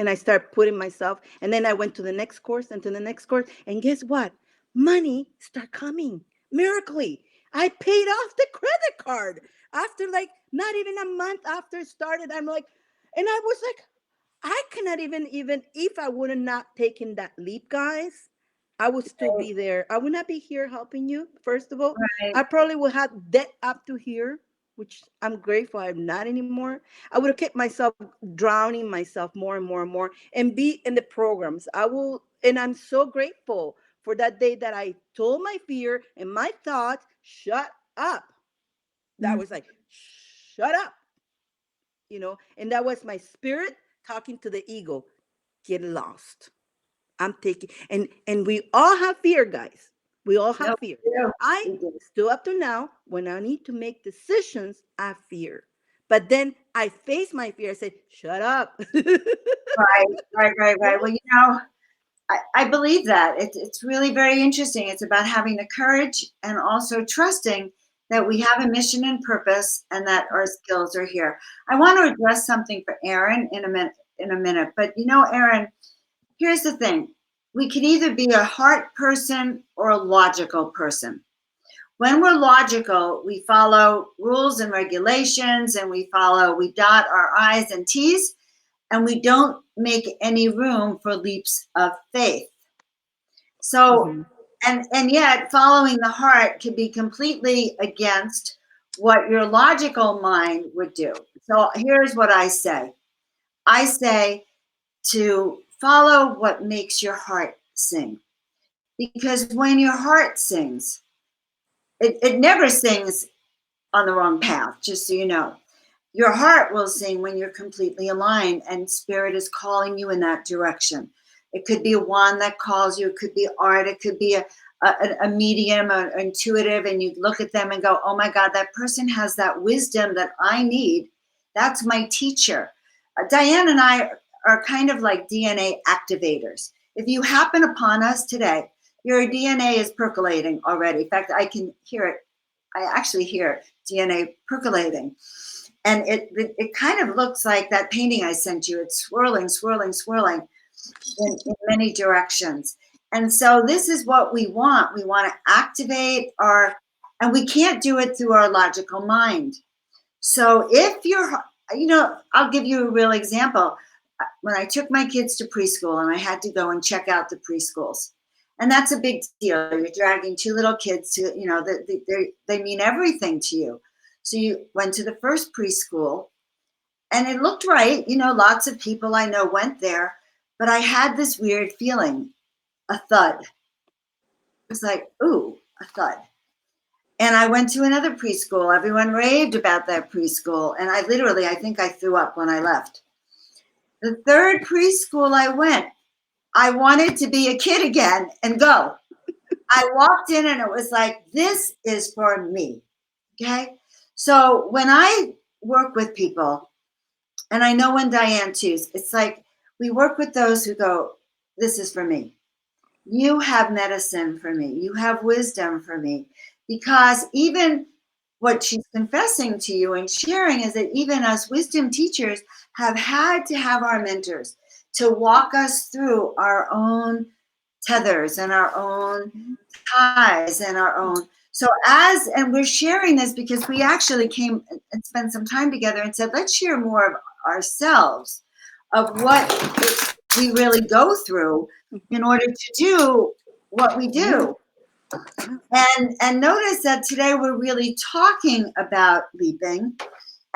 And I started putting myself, and then I went to the next course and to the next course. And guess what? Money start coming miraculously. I paid off the credit card after like not even a month after it started. I'm like, and I was like, I cannot even if I would have not taken that leap, guys, I would still be there. I would not be here helping you. First of all, Right. I probably would have debt up to here, which I'm grateful I'm not anymore. I would have kept myself drowning myself more and more and more and be in the programs. I will, and I'm so grateful for that day that I told my fear and my thoughts, shut up. That Mm. was like, shut up, and that was my spirit talking to the ego. Get lost. I'm taking, and we all have fear, guys. We all have No, fear. we do. I We do. still up to now, when I need to make decisions, I fear. But then I face my fear. I say, shut up. Right, right, right, right. Right? Well, I believe that. It's really very interesting. It's about having the courage and also trusting that we have a mission and purpose and that our skills are here. I want to address something for Aaron in a minute. But Aaron, here's the thing. We can either be a heart person or a logical person. When we're logical, we follow rules and regulations and we dot our I's and T's, and we don't make any room for leaps of faith. So, Mhm. and yet following the heart can be completely against what your logical mind would do. So here's what I say. I say to follow what makes your heart sing. Because when your heart sings, it never sings on the wrong path, just so you know. Your heart will sing when you're completely aligned and spirit is calling you in that direction. It could be a wand that calls you, it could be art, it could be a medium, an intuitive, and you look at them and go, oh my God, that person has that wisdom that I need. That's my teacher. Diane and I are kind of like DNA activators. If you happen upon us today, your DNA is percolating already. In fact, I can hear it. I actually hear DNA percolating. And it kind of looks like that painting I sent you. It's swirling, swirling, swirling in many directions. And so this is what we want. We want to activate and we can't do it through our logical mind. So if I'll give you a real example. When I took my kids to preschool and I had to go and check out the preschools, and that's a big deal. You're dragging two little kids to, they mean everything to you. So you went to the first preschool and it looked right. Lots of people I know went there, but I had this weird feeling, a thud. It was like, ooh, a thud. And I went to another preschool. Everyone raved about that preschool. And I think I threw up when I left. The third preschool I went, I wanted to be a kid again and go. I walked in and it was like, this is for me. Okay. So when I work with people, and I know when Diane too, it's like we work with those who go, this is for me. You have medicine for me. You have wisdom for me. Because even what she's confessing to you and sharing is that even us wisdom teachers have had to have our mentors to walk us through our own tethers and our own ties and our own. So and we're sharing this because we actually came and spent some time together and said, let's share more of ourselves, of what we really go through in order to do what we Yeah. do. Yeah. And notice that today we're really talking about leaping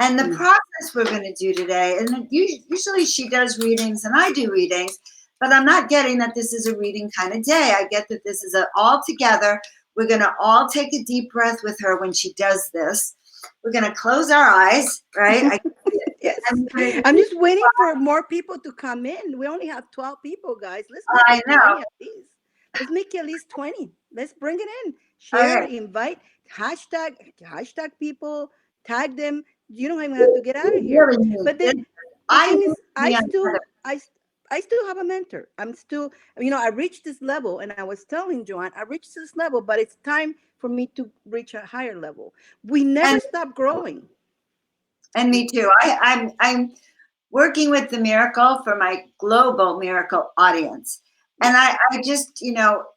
and the Mm. process we're going to do today. And usually she does readings and I do readings, but I'm not getting that this is a reading kind of day. I get that this is all together. We're going to all take a deep breath with her when she does this. We're going to close our eyes, right? Yes. I'm going to I'm deep just waiting for more people to come in. We only have 12 people, guys. Let's make I it know. 20 at least. Let's make it at least 20. Let's bring it in. Share, Okay. invite, hashtag people, tag them. You don't even have to get out We of here. really need But this. then the I thing need is, to be on the other. I still have a mentor. I'm still, I reached this level and I was telling Joanne, I reached this level, but it's time for me to reach a higher level. We never And stop growing. me too. I'm working with the miracle for my global miracle audience. And Yes. I just,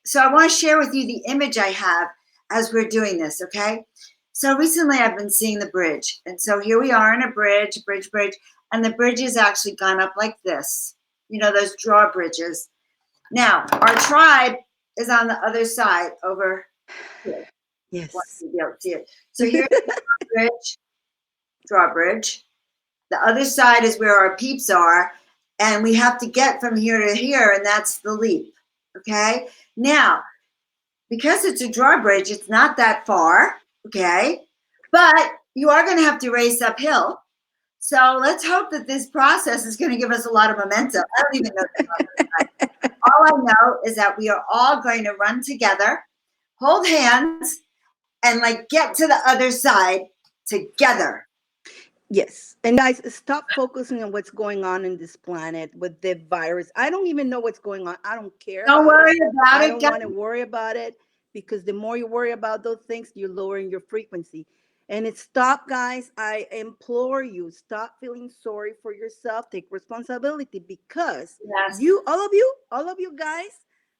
so I want to share with you the image I have as we're doing this, okay? So recently I've been seeing the bridge. And so here we are in a bridge, and the bridge has actually gone up like this, those drawbridges. Now, our tribe is on the other side over here. Want Yes. to be able to see it. So here's the drawbridge. The other side is where our peeps are, and we have to get from here to here, and that's the leap. Okay. Now, because it's a drawbridge, it's not that far. Okay, but you are going to have to race uphill. So let's hope that this process is going to give us a lot of momentum. I don't even know. All I know is that we are all going to run together, hold hands, and like get to the other side together. Yes. And guys, stop focusing on what's going on in this planet with the virus. I don't even know what's going on. I don't care Don't about it. worry about I it, don't guys. want to worry about it because the more you worry about those things, you're lowering your frequency. And it's stop, guys. I implore you, stop feeling sorry for yourself. Take responsibility because Yes. you, all of you guys,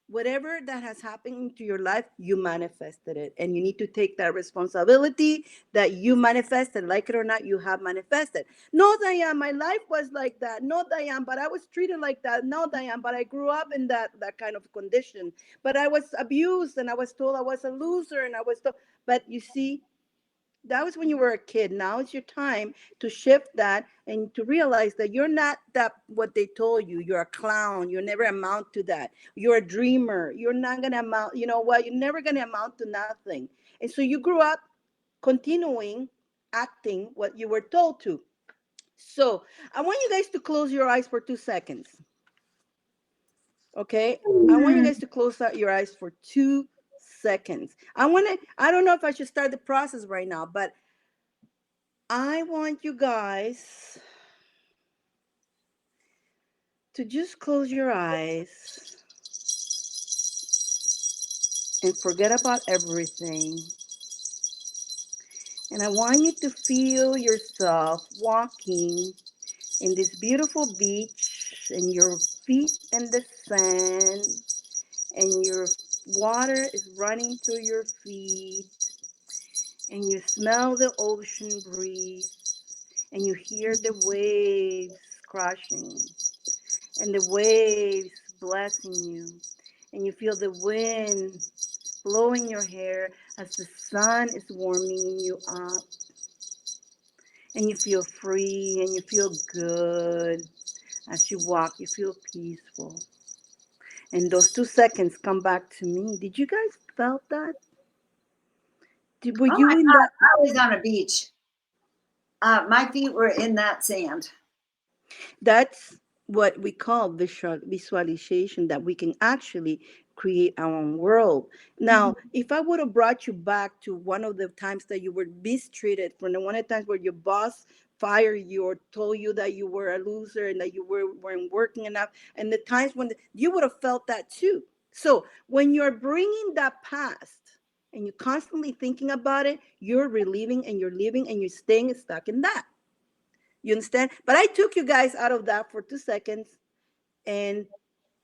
whatever that has happened into your life, you manifested it. And you need to take that responsibility that you manifested, like it or not, you have manifested. No, Diane, my life was like that. No, Diane, but I was treated like that. No, Diane, but I grew up in that kind of condition. But I was abused and I was told I was a loser and I was told. But you see, that was when you were a kid. Now it's your time to shift that and to realize that you're not that what they told you. You're a clown. You never amount to that. You're a dreamer. You're not gonna amount. You know what? You're never gonna amount to nothing. And so you grew up continuing acting what you were told to. So I want you guys to close your eyes for 2 seconds. Okay? I want you guys to close out your eyes for 2 seconds. I don't know if I should start the process right now, but I want you guys to just close your eyes and forget about everything. And I want you to feel yourself walking in this beautiful beach and your feet in the sand and your water is running through your feet and you smell the ocean breeze and you hear the waves crashing and the waves blessing you and you feel the wind blowing your hair as the sun is warming you up and you feel free and you feel good as you walk you feel peaceful and those 2 seconds come back to me. Did you guys felt that? Were Oh my you in God, that? I was on a beach. My feet were in that sand. That's what we call visualization, that we can actually create our own world. Mhm. Now, if I would have brought you back to one of the times that you were mistreated, from the one of the times where your boss fired you or told you that you were a loser and that weren't working enough, and the times when you would have felt that too. So when you're bringing that past and you're constantly thinking about it, you're reliving and you're living and you're staying stuck in that. You understand? But I took you guys out of that for 2 seconds and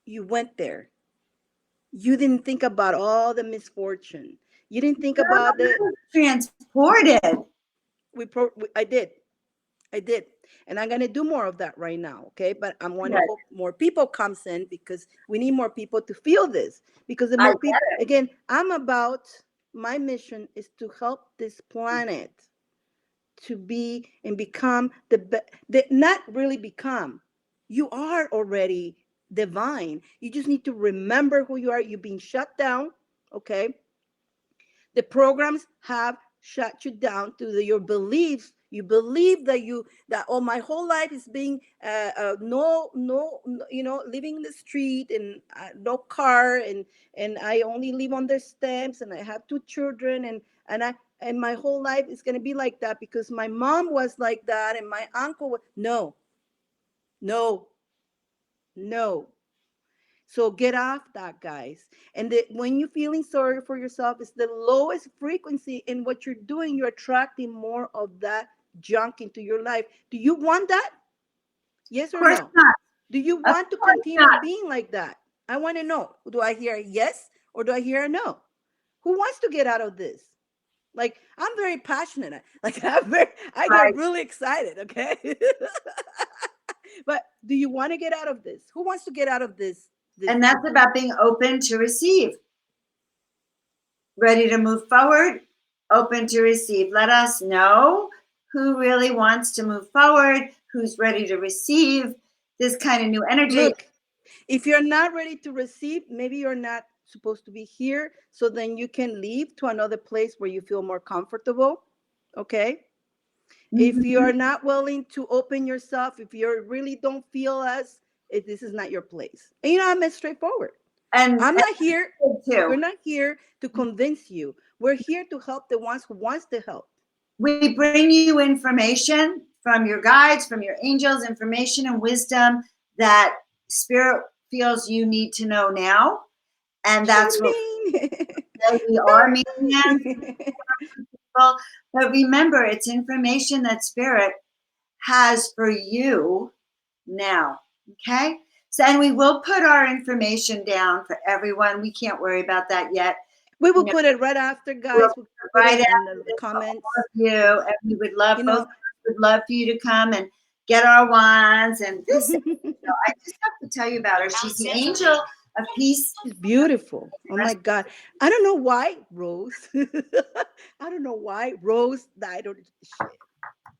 you went there. You didn't think about all the misfortune. You didn't think No, about I the was transported. I did. I did. And I'm going to do more of that right now, okay? But I'm Good. wondering if more people comes in because we need more people to feel this. Because the I more get people, it. again, I'm about my mission is to help this planet to be and become not really become, you are already divine. You just need to remember who you are. You've been shut down, okay? The programs have shut you down to your beliefs. You believe that oh, my whole life is being living in the street and no car, and I only live on the stamps and I have 2 children, and my whole life is going to be like that because my mom was like that and my uncle was. No, no, no. So get off that, guys. And when you're feeling sorry for yourself, it's the lowest frequency in what you're doing. You're attracting more of that junk into your life. Do you want that? Yes Of or course no? not. Do you Of want to course continue not. being like that? I want to know. Do I hear a yes or do I hear a no? Who wants to get out of this? Like I'm very passionate. Like I get Right. really excited, okay? But do you want to get out of this? Who wants to get out of this And that's about being open to receive, ready to move forward, open to receive. Let us know who really wants to move forward, who's ready to receive this kind of new energy. look, if you're not ready to receive, maybe you're not supposed to be here. So then you can leave to another place where you feel more comfortable. Okay. If Mhm. you're not willing to open yourself, if you really don't feel us, this is not your place. And I'm straightforward. I'm not here. And We're too, not here to convince you. We're here to help the ones who wants the help. we bring you information from your guides, from your angels, information and wisdom that spirit feels you need to know now. And that's what Mean. we are, meaning people. But remember, it's information that spirit has for you now. Okay. So, and we will put our information down for everyone. We can't worry about that yet. We You will know, put it right after, we'll guys. We'll put right it in after the this for all comments. of you, Yes. and we would love You both of know, us would love for you to come and get our wands. And this, I just have to tell you about her. She's the angel of peace. she's beautiful. Oh my God. I don't know why Rose. I don't know why Rose died.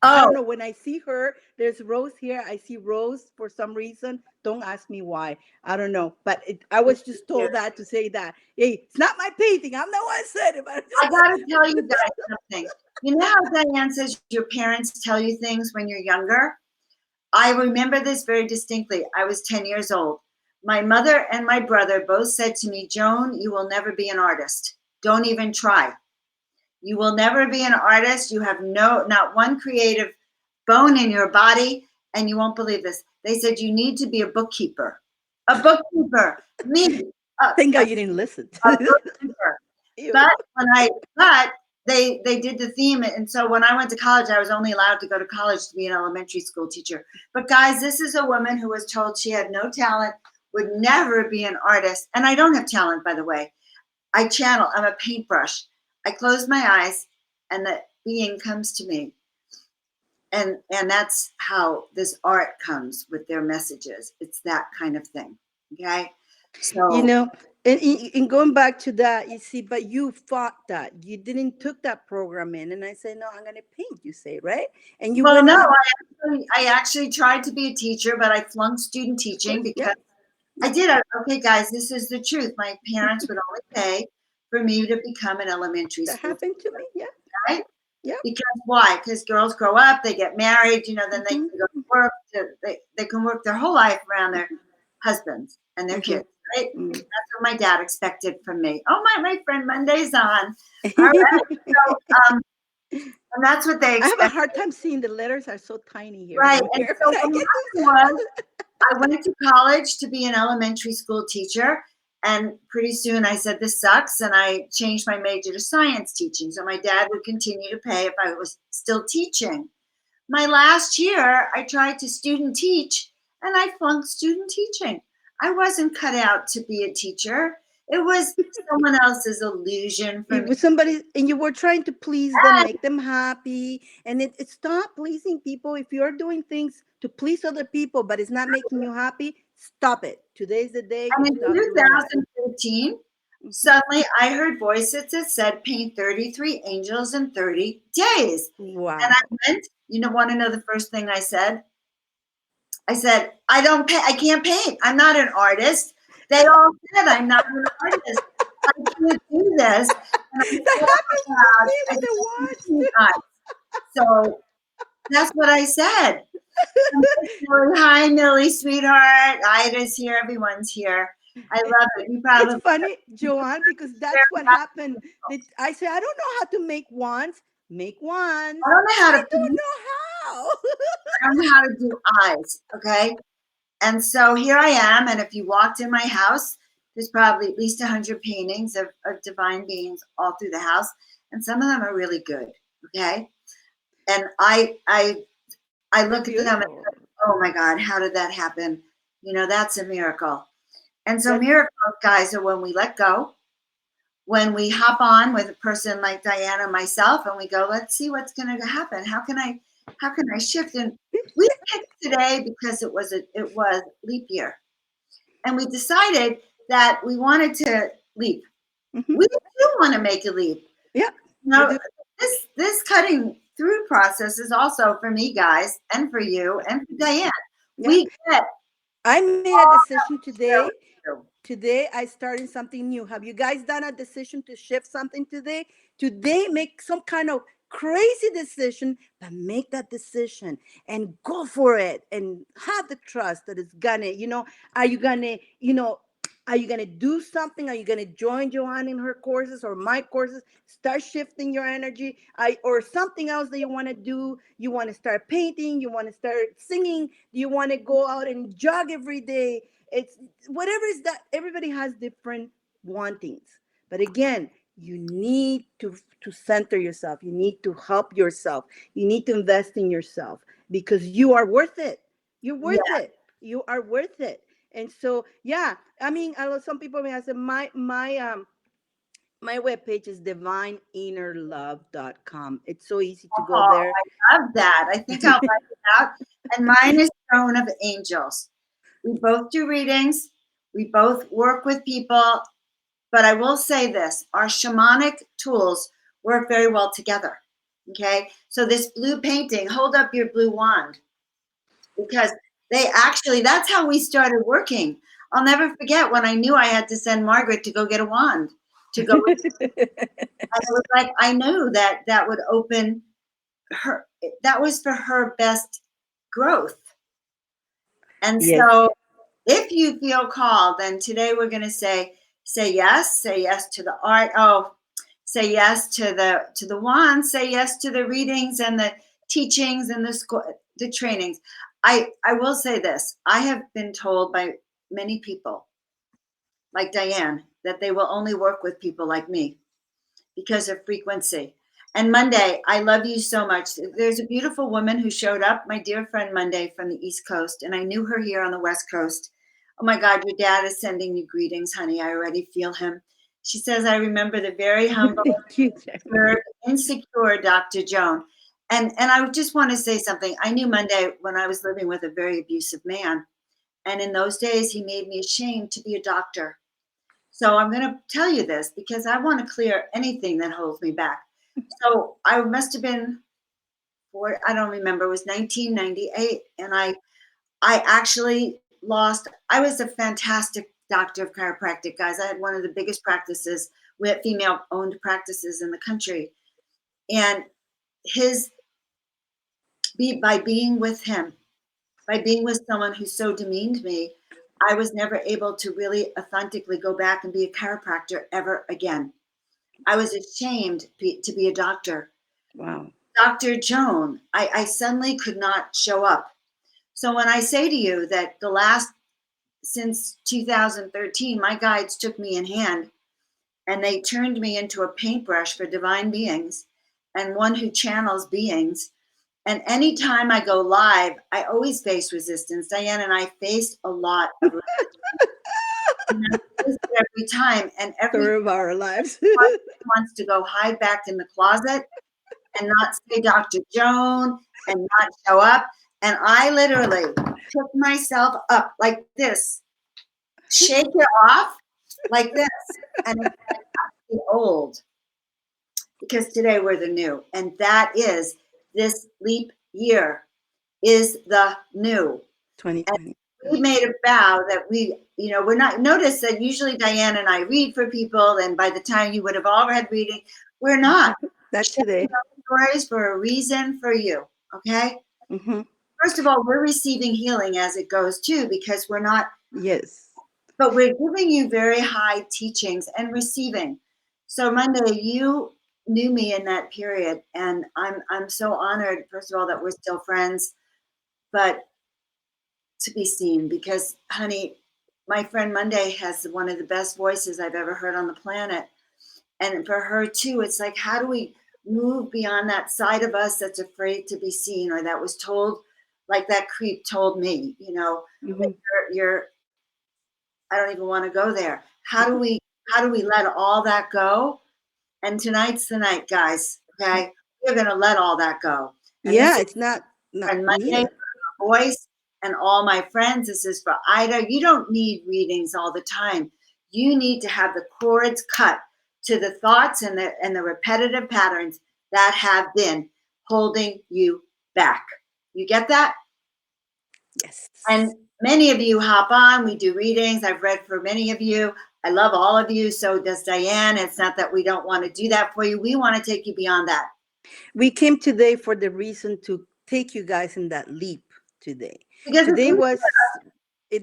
I don't Oh, know. When I see her, there's Rose here. I see Rose for some reason. Don't ask me why. I don't know. But I was just told that to say that. Hey, it's not my painting. I'm the one said it. But I gotta tell you guys something. You know how Diane says your parents tell you things when you're younger? I remember this very distinctly. I was 10 years old. My mother and my brother both said to me, Joan, you will never be an artist. Don't even try. You will never be an artist. You have not one creative bone in your body, and you won't believe this. They said you need to be a bookkeeper. A bookkeeper. Me, a, thank a, God you didn't listen. a bookkeeper. Ew. But they did the theme, and so when I went to college, I was only allowed to go to college to be an elementary school teacher. But guys, this is a woman who was told she had no talent, would never be an artist, and I don't have talent, by the way. I channel. I'm a paintbrush. I close my eyes, and the being comes to me, and that's how this art comes with their messages. It's that kind of thing. Okay, You so know, and going back to that, you see, but you fought that. You didn't took that program in. And I said, no, I'm going to paint, you say, right? And you well, went no, on. I actually tried to be a teacher, but I flunked student Of teaching course. Yeah. because I Yeah. did. Okay, guys, this is the truth. My parents would only pay for me to become an elementary That school happened to teacher, me. Yeah. right? Yeah. Because why? Because girls grow up, they get married, then they Hmm. can go to work. They can work their whole life around their husbands and their Hmm. kids, right? Hmm. That's what my dad expected from me. Oh, my friend Monday's on. All right. So, and that's what they I have a expect, hard time seeing the letters are so tiny here right? from And here, so but I what get happened to was I went to college to be an elementary school teacher. And pretty soon I said, this sucks. And I changed my major to science teaching. So my dad would continue to pay if I was still teaching. My last year, I tried to student teach and I flunked student teaching. I wasn't cut out to be a teacher. It was someone else's illusion for it me. was somebody, and you were trying to please them, make them happy, and it stop pleasing people. If you're doing things to please other people, but it's not making you happy, stop it. Today's the day you And in stop doing that. 2015, Mhm. suddenly I heard voices that said, paint 33 angels in 30 days. And I Wow. went, want to know the first thing I said? I said, I don't pay, I can't paint. I'm not an artist. They all said I'm not an artist. I can't do this. And I That said happens out to loud, me I with the said, watch. so that's what I said. Hi, Millie, sweetheart. Ida's here. Everyone's here. I love it. You It's probably funny, Joanne, because that's what happened. I said, I don't know how to make wands. Make wands. I don't know how I to don't paint. know how. I don't know how to do eyes. Okay. And so here I am. And if you walked in my house, there's probably at least 100 paintings of divine beings all through the house. And some of them are really good. Okay. And I They're look at them and beautiful. oh my God, how did that happen? That's a miracle. And so That's miracles, guys, are when we let go, when we hop on with a person like Dyane and myself, and we go, let's see what's going to happen. How can I shift? And we picked today because it was leap year, and we decided that we wanted to leap. hmm We do want to make a leap. yeah, we Now, do. this cutting through process is also for me, guys, and for you, and for Dyane. Yeah. We get I made a all decision that we share today. with you. Today I started something new. Have you guys done a decision to shift something today? Today make some kind of crazy decision, but make that decision and go for it and have the trust that it's gonna, are you gonna, are you gonna do something? Are you gonna join Joanne in her courses or my courses? Start shifting your energy. Or something else that you want to do. You want to start painting. You want to start singing. You want to go out and jog every day. It's whatever is that. Everybody has different wantings, but again, you need to center yourself. You need to help yourself. You need to invest in yourself because you are worth it. You're worth Yeah. it. You are worth it. And so, yeah, I mean, I know some people may have said my webpage is divineinnerlove.com. It's so easy to go Oh, there. I love that. I think I'll write it out. And mine is Joan of Angels. We both do readings. We both work with people. But I will say this, our shamanic tools work very well together. Okay. So this blue painting, hold up your blue wand, because that's how we started working. I'll never forget when I knew I had to send Margaret to go get a wand to go. And it was like, I knew that would open her, that was for her best growth. And Yes. so if you feel called, then today we're going to say yes to the art. Oh, say yes to the wand, say yes to the readings and the teachings and the trainings. I will say this. I have been told by many people like Dyane that they will only work with people like me because of frequency. And Monday, I love you so much. There's a beautiful woman who showed up, my dear friend Monday from the East Coast, and I knew her here on the West Coast. Oh my God, your dad is sending you greetings, honey. I already feel him. She says, I remember the very humble, Thank you, Jenny. reserved, insecure Dr. Joan. And I just want to say something. I knew Monday when I was living with a very abusive man. And in those days, he made me ashamed to be a doctor. So I'm going to tell you this because I want to clear anything that holds me back. So I must have been, I don't remember, it was 1998. And I actually lost, I was a fantastic doctor of chiropractic, guys. I had one of the biggest practices with female owned practices in the country. And his, by being with him, by being with someone who so demeaned me, I was never able to really authentically go back and be a chiropractor ever again. I was ashamed to be a doctor. Wow. Dr. Joan, I suddenly could not show up. So when I say to you that since 2013, my guides took me in hand and they turned me into a paintbrush for divine beings and one who channels beings. And anytime I go live, I always face resistance. Dyane and I faced a lot of resistance every time. And every Story of our lives. time wants to go hide back in the closet and not say Dr. Joan and not show up. And I literally took myself up like this, shake it off like this. And it's like the old, because today we're the new. And that is this leap year is the new. And 2020. we made a vow that we're not, notice that usually Dyane and I read for people. And by the time you would have all read reading, we're not. That Sharing today. our stories for a reason for you. Okay. hmm First of all, we're receiving healing as it goes too, because we're not, Yes. but we're giving you very high teachings and receiving. So Monday, you knew me in that period, and I'm so honored, first of all, that we're still friends, but to be seen, because honey, my friend Monday has one of the best voices I've ever heard on the planet. And for her too, it's like, how do we move beyond that side of us that's afraid to be seen or that was told like that creep told me, but Mhm. you're I don't even want to go there. How do we let all that go? And tonight's the night, guys. Okay, we're gonna let all that go. And this Yeah, is it's not friend Monday needed. for voice and all my friends. This is for Ida. You don't need readings all the time. You need to have the cords cut to the thoughts and the repetitive patterns that have been holding you back. You get that? Yes. And many of you hop on. We do readings. I've read for many of you. I love all of you. So does Diane. It's not that we don't want to do that for you. We want to take you beyond that. We came today for the reason to take you guys in that leap today. Because it's Today was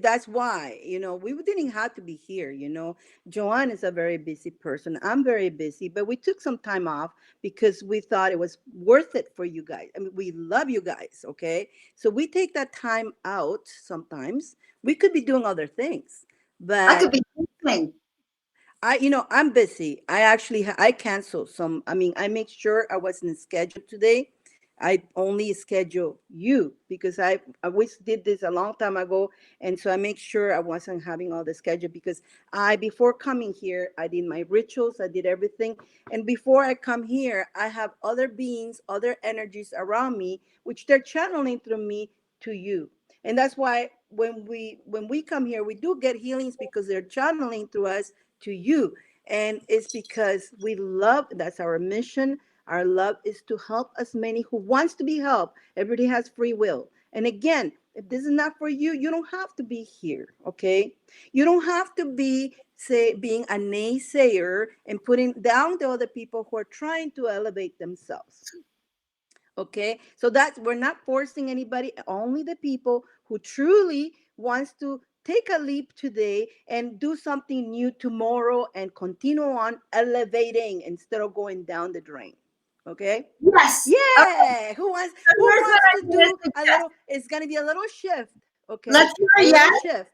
that's why, we didn't have to be here. Joanne is a very busy person. I'm very busy, but we took some time off because we thought it was worth it for you guys. I mean, we love you guys, okay? So we take that time out sometimes. We could be doing other things, I could but be listening. I'm busy. I cancel some. I mean, I make sure I wasn't scheduled today. I only schedule you because I always did this a long time ago, and so I make sure I wasn't having all the schedule because before coming here I did my rituals, I did everything, and before I come here I have other beings, other energies around me, which they're channeling through me to you, and that's why when we come here we do get healings because they're channeling through us to you. And it's because we love, that's our mission. Our love is to help as many who wants to be helped. Everybody has free will. And again, if this is not for you, you don't have to be here, okay? You don't have to be being a naysayer and putting down the other people who are trying to elevate themselves. Okay, so that's, we're not forcing anybody, only the people who truly wants to take a leap today and do something new tomorrow and continue on elevating instead of going down the drain. Okay, Yes. Okay. yeah, So who here's what wants to I'm going to do a suggest. little, it's going to be a little shift. Okay, Let's a hear little yes. shift.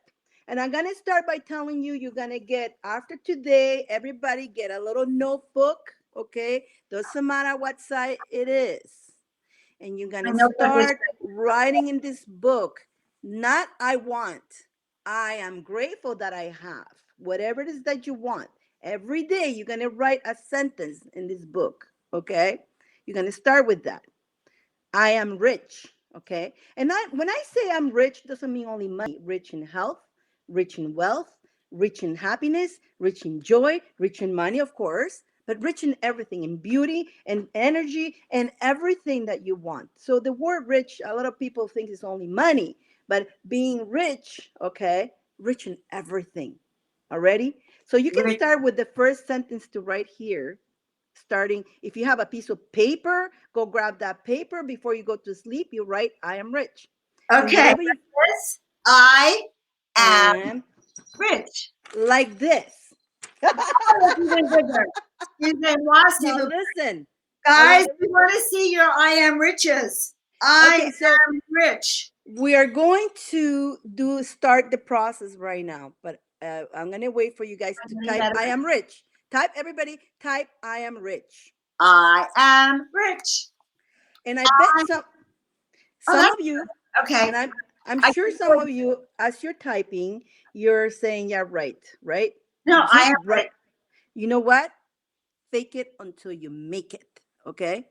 And I'm going to start by telling you, you're going to get, after today, everybody get a little notebook. Okay, doesn't matter what side it is, and you're going I to know what this start writing in this book, not I want, I am grateful that I have, whatever it is that you want. Every day you're going to write a sentence in this book. Okay, you're going to start with that. I am rich. Okay. And when I say I'm rich, doesn't mean only money. Rich in health, rich in wealth, rich in happiness, rich in joy, rich in money, of course, but rich in everything, in beauty and energy and everything that you want. So the word rich, a lot of people think it's only money, but being rich, okay, rich in everything. Already? So you can rich. start with the first sentence to write here, starting, if you have a piece of paper, go grab that paper before you go to sleep, you write I am rich, and Okay. whatever you This, I am am, rich. like this. Oh, it's even bigger. Even lost Now even. listen, I Guys, want we every, want to see your I am riches. I okay, so am rich. we are going to do start the process right now, but I'm going to wait for you guys How to many type I letters? am rich. Type, everybody type I am rich. I am rich. And I bet Oh, some that's of you, okay. and I'm I sure can some go. of you, as you're typing, you're saying, yeah, right, right? No, I Just am rich. right. You know what? Fake it until you make it. Okay?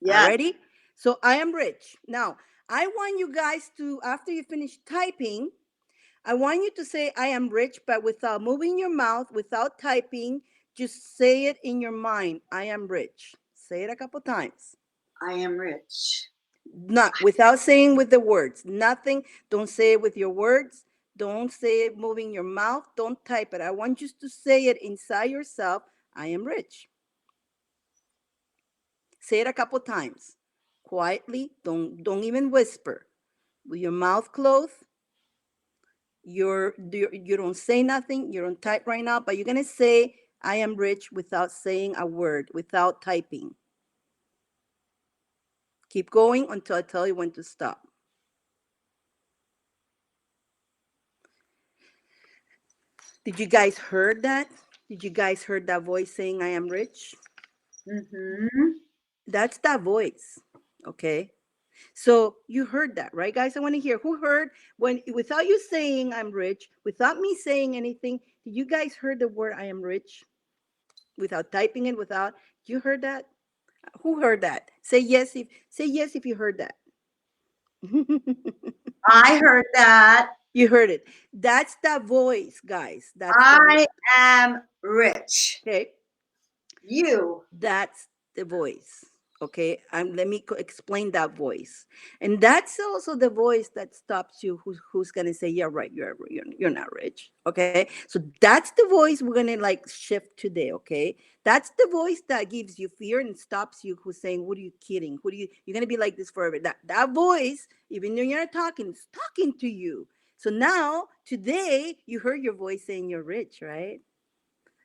Yes, Already? So I am rich. Now, I want you guys to, after you finish typing, I want you to say, I am rich, but without moving your mouth, without typing, just say it in your mind. I am rich. Say it a couple times. I am rich. Not without saying with the words. Nothing. Don't say it with your words. Don't say it moving your mouth. Don't type it. I want you to say it inside yourself. I am rich. Say it a couple times. Quietly. Don't even whisper. With your mouth closed. You don't say nothing. You don't type right now, but you're gonna say I am rich without saying a word, without typing. Keep going until I tell you when to stop. Did you guys heard that? Did you guys heard that voice saying I am rich? Mm-hmm. That's that voice. Okay. So you heard that, right, guys? I want to hear who heard when, without you saying I'm rich, without me saying anything. Did you guys heard the word I am rich without typing it? Without you heard that? Who heard that? Say yes if you heard that. I heard that. You heard it. That's the voice, guys. That's the voice. I am rich. Okay. You. That's the voice. Okay, let me explain that voice, and that's also the voice that stops you. Who's gonna say, "Yeah, right, you're not rich." Okay, so that's the voice we're gonna like shift today. Okay, that's the voice that gives you fear and stops you. Who's saying, "What are you kidding? Who do you're gonna be like this forever?" That voice, even though you're not talking, is talking to you. So now today you heard your voice saying you're rich, right?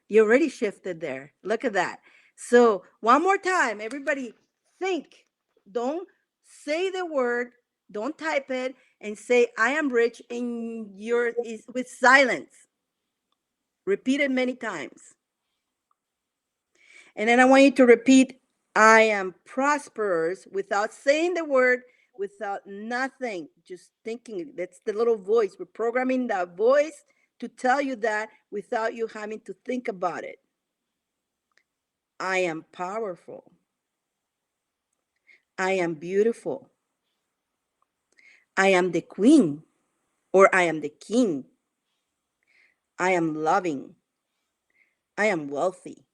You already shifted there. Look at that. So, one more time, everybody think. Don't say the word, don't type it, and say, I am rich in your is with silence. Repeat it many times. And then I want you to repeat, I am prosperous without saying the word, without nothing, just thinking. That's the little voice. We're programming that voice to tell you that without you having to think about it. I am powerful. I am beautiful. I am the queen, or I am the king. I am loving. I am wealthy.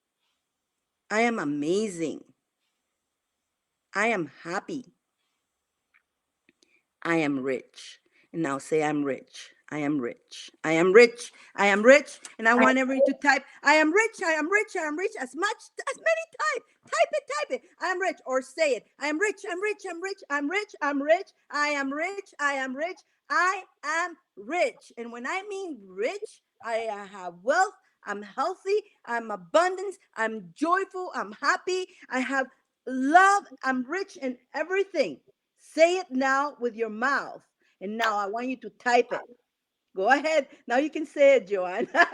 I am amazing. I am happy. I am rich. And now say, I'm rich. I am rich. I am rich. I am rich. And I I, want everybody to type, I am rich. I am rich. I am rich. As many type. Type it. I am rich. Or say it. I am rich. I'm rich. I'm rich. I'm rich. I'm rich. I am rich. I am rich. I am rich. And when I mean rich, I have wealth. I'm healthy. I'm abundance. I'm joyful. I'm happy. I have love. I'm rich in everything. Say it now with your mouth. And now I want you to type it. Go ahead. Now you can say it, Joanne. I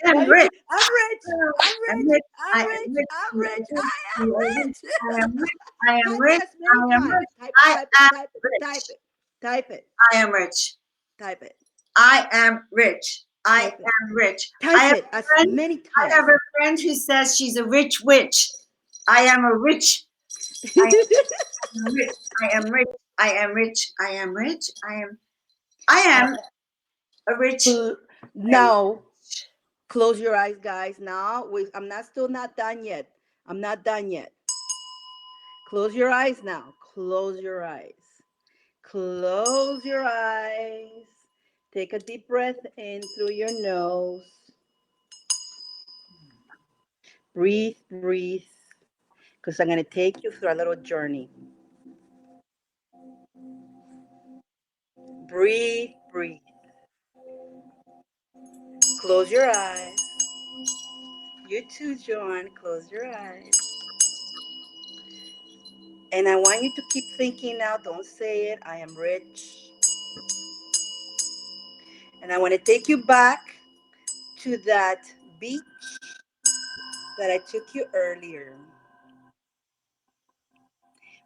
Now am you rich. can. I'm rich. I'm I'm rich. rich. I I'm am rich. rich. I'm You are rich. rich. I am You are rich. I am rich. rich. I am Type rich. it as many I am times. rich. Type it. I Type it. am Type it. Type rich. it. Type it. I am rich. Type it. I am rich. I Type it. am rich. I Type have it a as friend. many I have times. a friend who says she's a rich witch. I am a rich. I am rich. I am rich. I am rich. I am rich. I am. I Uh, am a rich. I am now, close your eyes, guys. Now, I'm not still not done yet. I'm not done yet. Close your eyes now. Close your eyes. Close your eyes. Take a deep breath in through your nose. Breathe, breathe, because I'm going to take you through a little journey. Breathe, breathe. Close your eyes. You too, John. Close your eyes. And I want you to keep thinking now. Don't say it. I am rich. And I want to take you back to that beach that I took you earlier.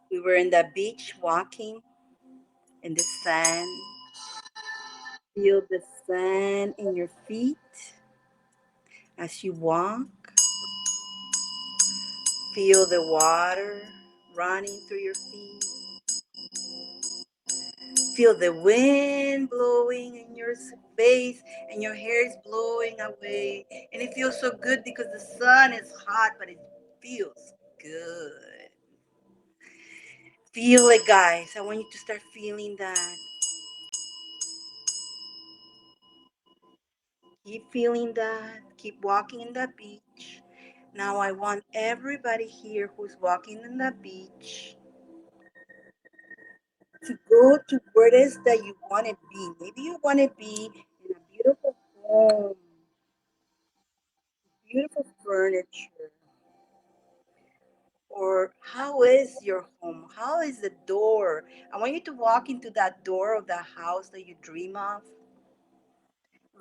We were in the beach walking in the sand. Feel the sand in your feet as you walk. Feel the water running through your feet. Feel the wind blowing in your face and your hair is blowing away. And it feels so good because the sun is hot, but it feels good. Feel it, guys. I want you to start feeling that. Keep feeling that. Keep walking in the beach. Now I want everybody here who's walking in the beach to go to where it is that you want to be. Maybe you want to be in a beautiful home, beautiful furniture. Or how is your home? How is the door? I want you to walk into that door of the house that you dream of.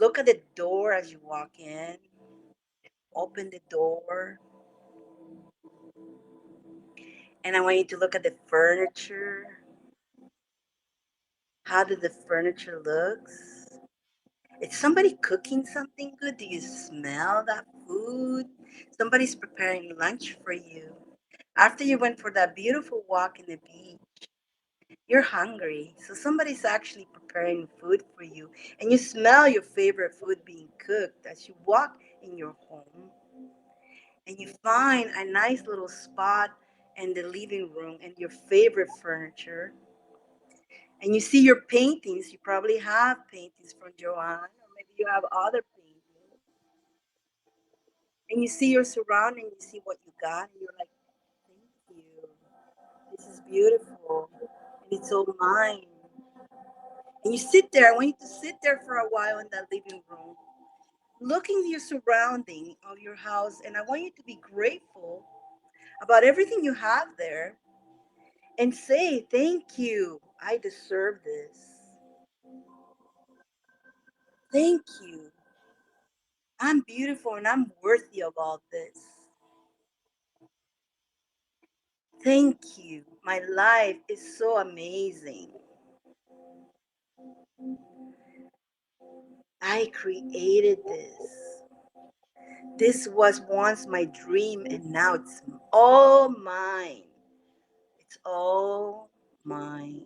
Look at the door as you walk in. Open the door. And I want you to look at the furniture. How did the furniture looks? Is somebody cooking something good? Do you smell that food? Somebody's preparing lunch for you. After you went for that beautiful walk in the beach, you're hungry. So somebody's actually preparing food for you. And you smell your favorite food being cooked as you walk in your home. And you find a nice little spot in the living room and your favorite furniture. And you see your paintings. You probably have paintings from Joanne, or maybe you have other paintings. And you see your surrounding, you see what you got, and you're like, thank you. This is beautiful. And it's all mine. And you sit there. I want you to sit there for a while in that living room, looking at your surrounding of your house. And I want you to be grateful about everything you have there and say, thank you. I deserve this. Thank you. I'm beautiful and I'm worthy of all this. Thank you. My life is so amazing. I created this. This was once my dream and now it's all mine. It's all mine.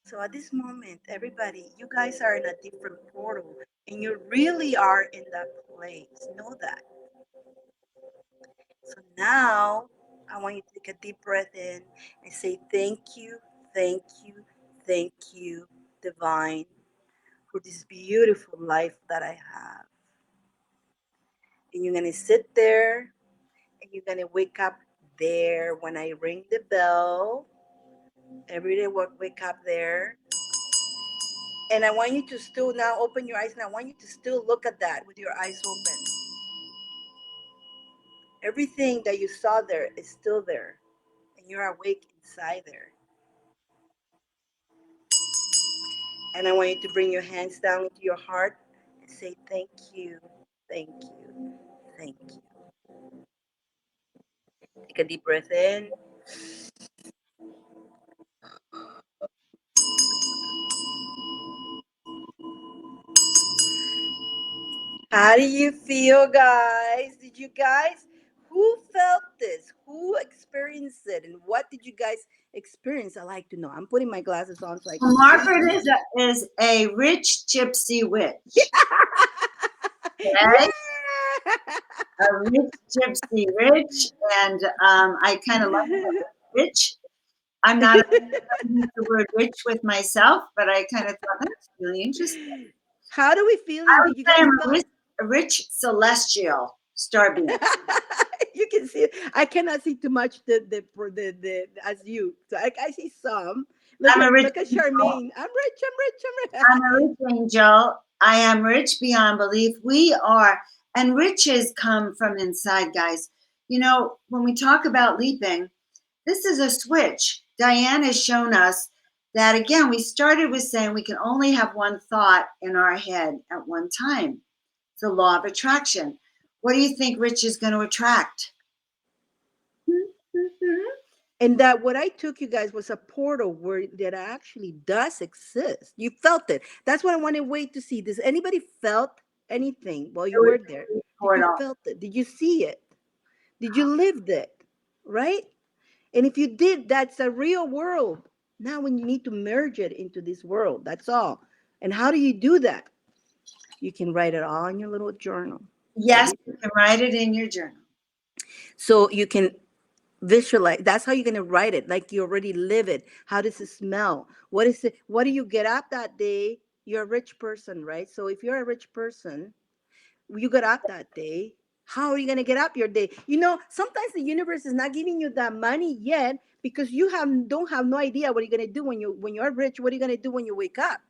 So at this moment, everybody, you guys are in a different portal and you really are in that place. Know that. So now I want you to take a deep breath in and say, thank you, thank you, divine, for this beautiful life that I have. And you're going to sit there and you're going to wake up there when I ring the bell. Every day, wake up there. And I want you to still now open your eyes and I want you to still look at that with your eyes open. Everything that you saw there is still there and you're awake inside there. And I want you to bring your hands down into your heart and say, thank you, thank you, thank you. Take a deep breath in. How do you feel, guys? Did you guys, who felt this? Who experienced it? And what did you guys experience? I like to know. I'm putting my glasses on so I can Margaret is a rich gypsy see. witch. Okay? Yeah. A rich gypsy rich, and I kind of like the word rich. I'm not I use the word rich with myself, but I kind of thought that's really interesting. How do we I feeling? would Did you say guys I'm felt? a rich celestial star being. You can see. I cannot see too much the as you. So I see some. I'm a rich Look at angel. Charmaine. I'm rich. I'm a rich angel. I am rich beyond belief. We are, and riches come from inside, guys. You know, when we talk about leaping, this is a switch. Diane has shown us that again, we started with saying we can only have one thought in our head at one time. It's the law of attraction. What do you think Rich is going to attract? And that what I took you guys was a portal where that actually does exist. You felt it. That's what I want to wait to see. Does anybody felt anything while It you was were there? a Did you portal. felt it? Did you see it? Did you live it? Right? And if you did, that's a real world. Now, when you need to merge it into this world, that's all. And how do you do that? You can write it all in your little journal. Yes, you can write it in your journal. So you can visualize. That's how you're going to write it. Like you already live it. How does it smell? What is it? What do you get up that day? You're a rich person, right? So if you're a rich person, you got up that day. How are you going to get up your day? You know, sometimes the universe is not giving you that money yet because you have don't have no idea what you're going to do when you're rich. What are you going to do when you wake up?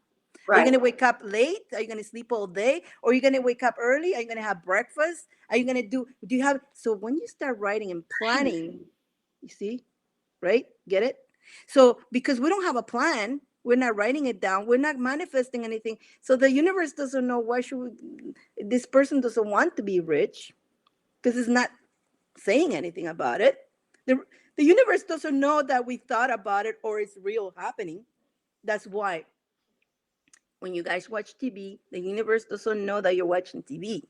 Are you Right. going to wake up late? Are you going to sleep all day? Or are you going to wake up early? Are you going to have breakfast? Are you going to do you have so when you start writing and planning, you see, right? Get it? So because we don't have a plan, we're not writing it down, we're not manifesting anything. So the universe doesn't know why should this person doesn't want to be rich because it's not saying anything about it. The, The universe doesn't know that we thought about it or it's real happening. That's why when you guys watch TV, the universe doesn't know that you're watching TV.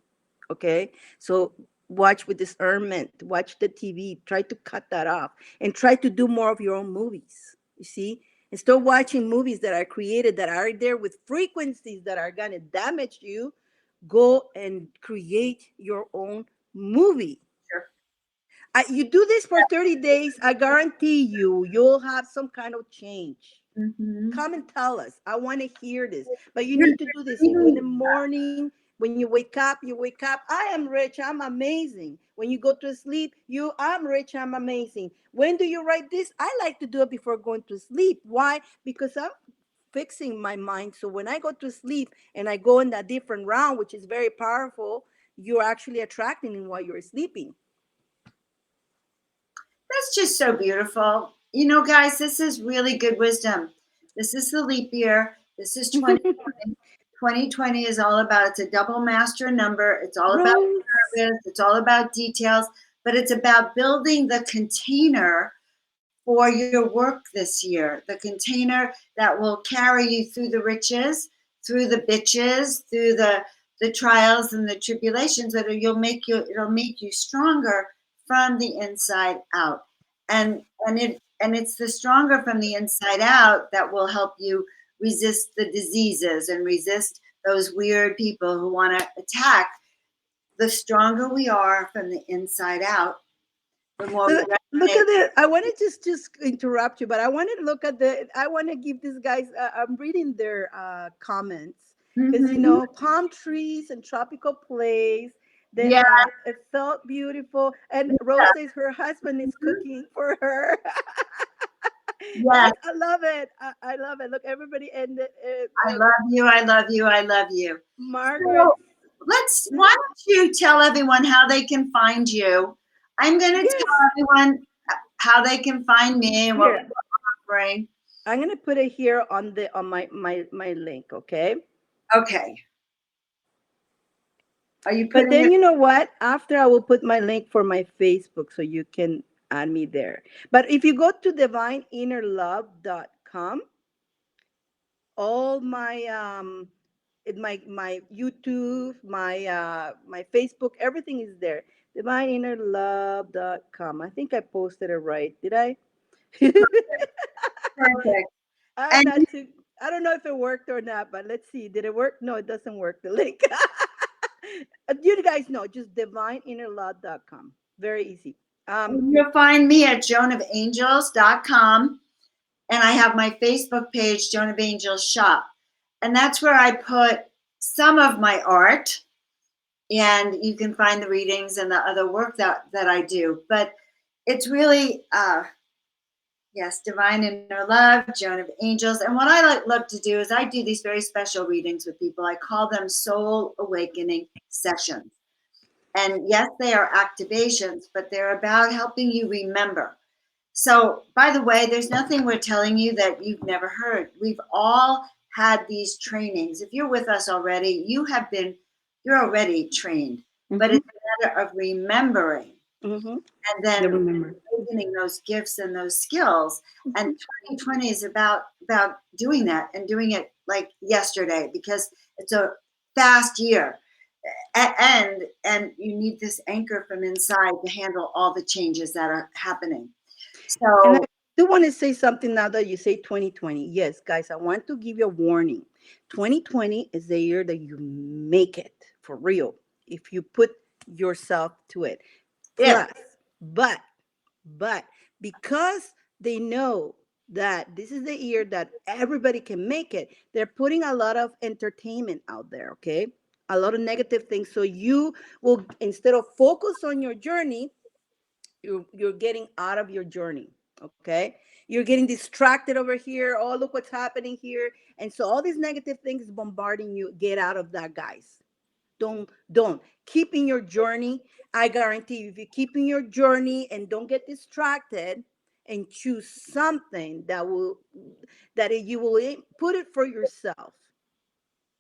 Okay? So watch with discernment, watch the TV, try to cut that off, and try to do more of your own movies. You see? And start watching movies that are created, that are there with frequencies that are going to damage you. Go and create your own movie. Sure. You do this for 30 days, I guarantee you'll have some kind of change. Mm-hmm. Come and tell us. I want to hear this. But you You're need to do this in the dreaming. morning. When you wake up, you wake up. I am rich. I'm amazing. When you go to sleep, I'm rich. I'm amazing. When do you write this? I like to do it before going to sleep. Why? Because I'm fixing my mind. So when I go to sleep and I go in that different round, which is very powerful, you're actually attracting it while you're sleeping. That's just so beautiful. You know, guys, this is really good wisdom. This is the leap year. This is 2020. 2020 is all about, it's a double master number. It's all about Rose. service. It's all about details, but it's about building the container for your work this year, the container that will carry you through the riches, through the bitches, through the trials and the tribulations. That it'll make you stronger from the inside out, and it's the stronger from the inside out that will help you resist the diseases and resist those weird people who want to attack. The stronger we are from the inside out, the more we Look resonate. at it. I want to just interrupt you, but I want to look at the. I want to give these guys. I'm reading their comments because Mhm. palm trees and tropical place. Then Yeah, it felt beautiful. And Rose says her husband is cooking for her. yes. Guys, I love it. I love it. Look, everybody, and I love you. I love you. I love you. Margaret. So why Mhm. don't you tell everyone how they can find you? I'm going to tell Yes. everyone how they can find me and what Here, we're offering. I'm gonna put it here on my link. Okay. Okay. Are you But putting then it? you know what? After I will put my link for my Facebook so you can add me there. But if you go to divineinnerlove.com, all my YouTube, my Facebook, everything is there. Divineinnerlove.com. I think I posted it right. Did I? Perfect. I'm And not too I don't know if it worked or not, but let's see. Did it work? No, it doesn't work. The link. You guys know, just divineinnerlove.com. Very easy. you'll find me at joanofangels.com. And I have my Facebook page, Joan of Angels Shop. And that's where I put some of my art. And you can find the readings and the other work that I do. But it's really, yes, Divine Inner Love, Joan of Angels. And what I love to do is I do these very special readings with people. I call them soul awakening sessions. And yes, they are activations, but they're about helping you remember. So, by the way, there's nothing we're telling you that you've never heard. We've all had these trainings. If you're with us already, you're already trained, but Mm-hmm. it's a matter of remembering Mm-hmm. and They then remember. awakening those gifts and those skills. And 2020 is about doing that and doing it like yesterday because it's a fast year. And you need this anchor from inside to handle all the changes that are happening. And I So, do want to say something now that you say 2020. Yes, guys, I want to give you a warning. 2020 is the year that you make it for real if you put yourself to it. if Plus, but but because they know that this is the year that everybody can make it, they're putting a lot of entertainment out there, okay? A lot of negative things. So you will, instead of focus on your journey, you're getting out of your journey, okay? You're getting distracted over here. Oh, look what's happening here. And so all these negative things bombarding you. Get out of that, guys. Don't keep in your journey. I guarantee you, if you keep in your journey and don't get distracted and choose something that you will put it for yourself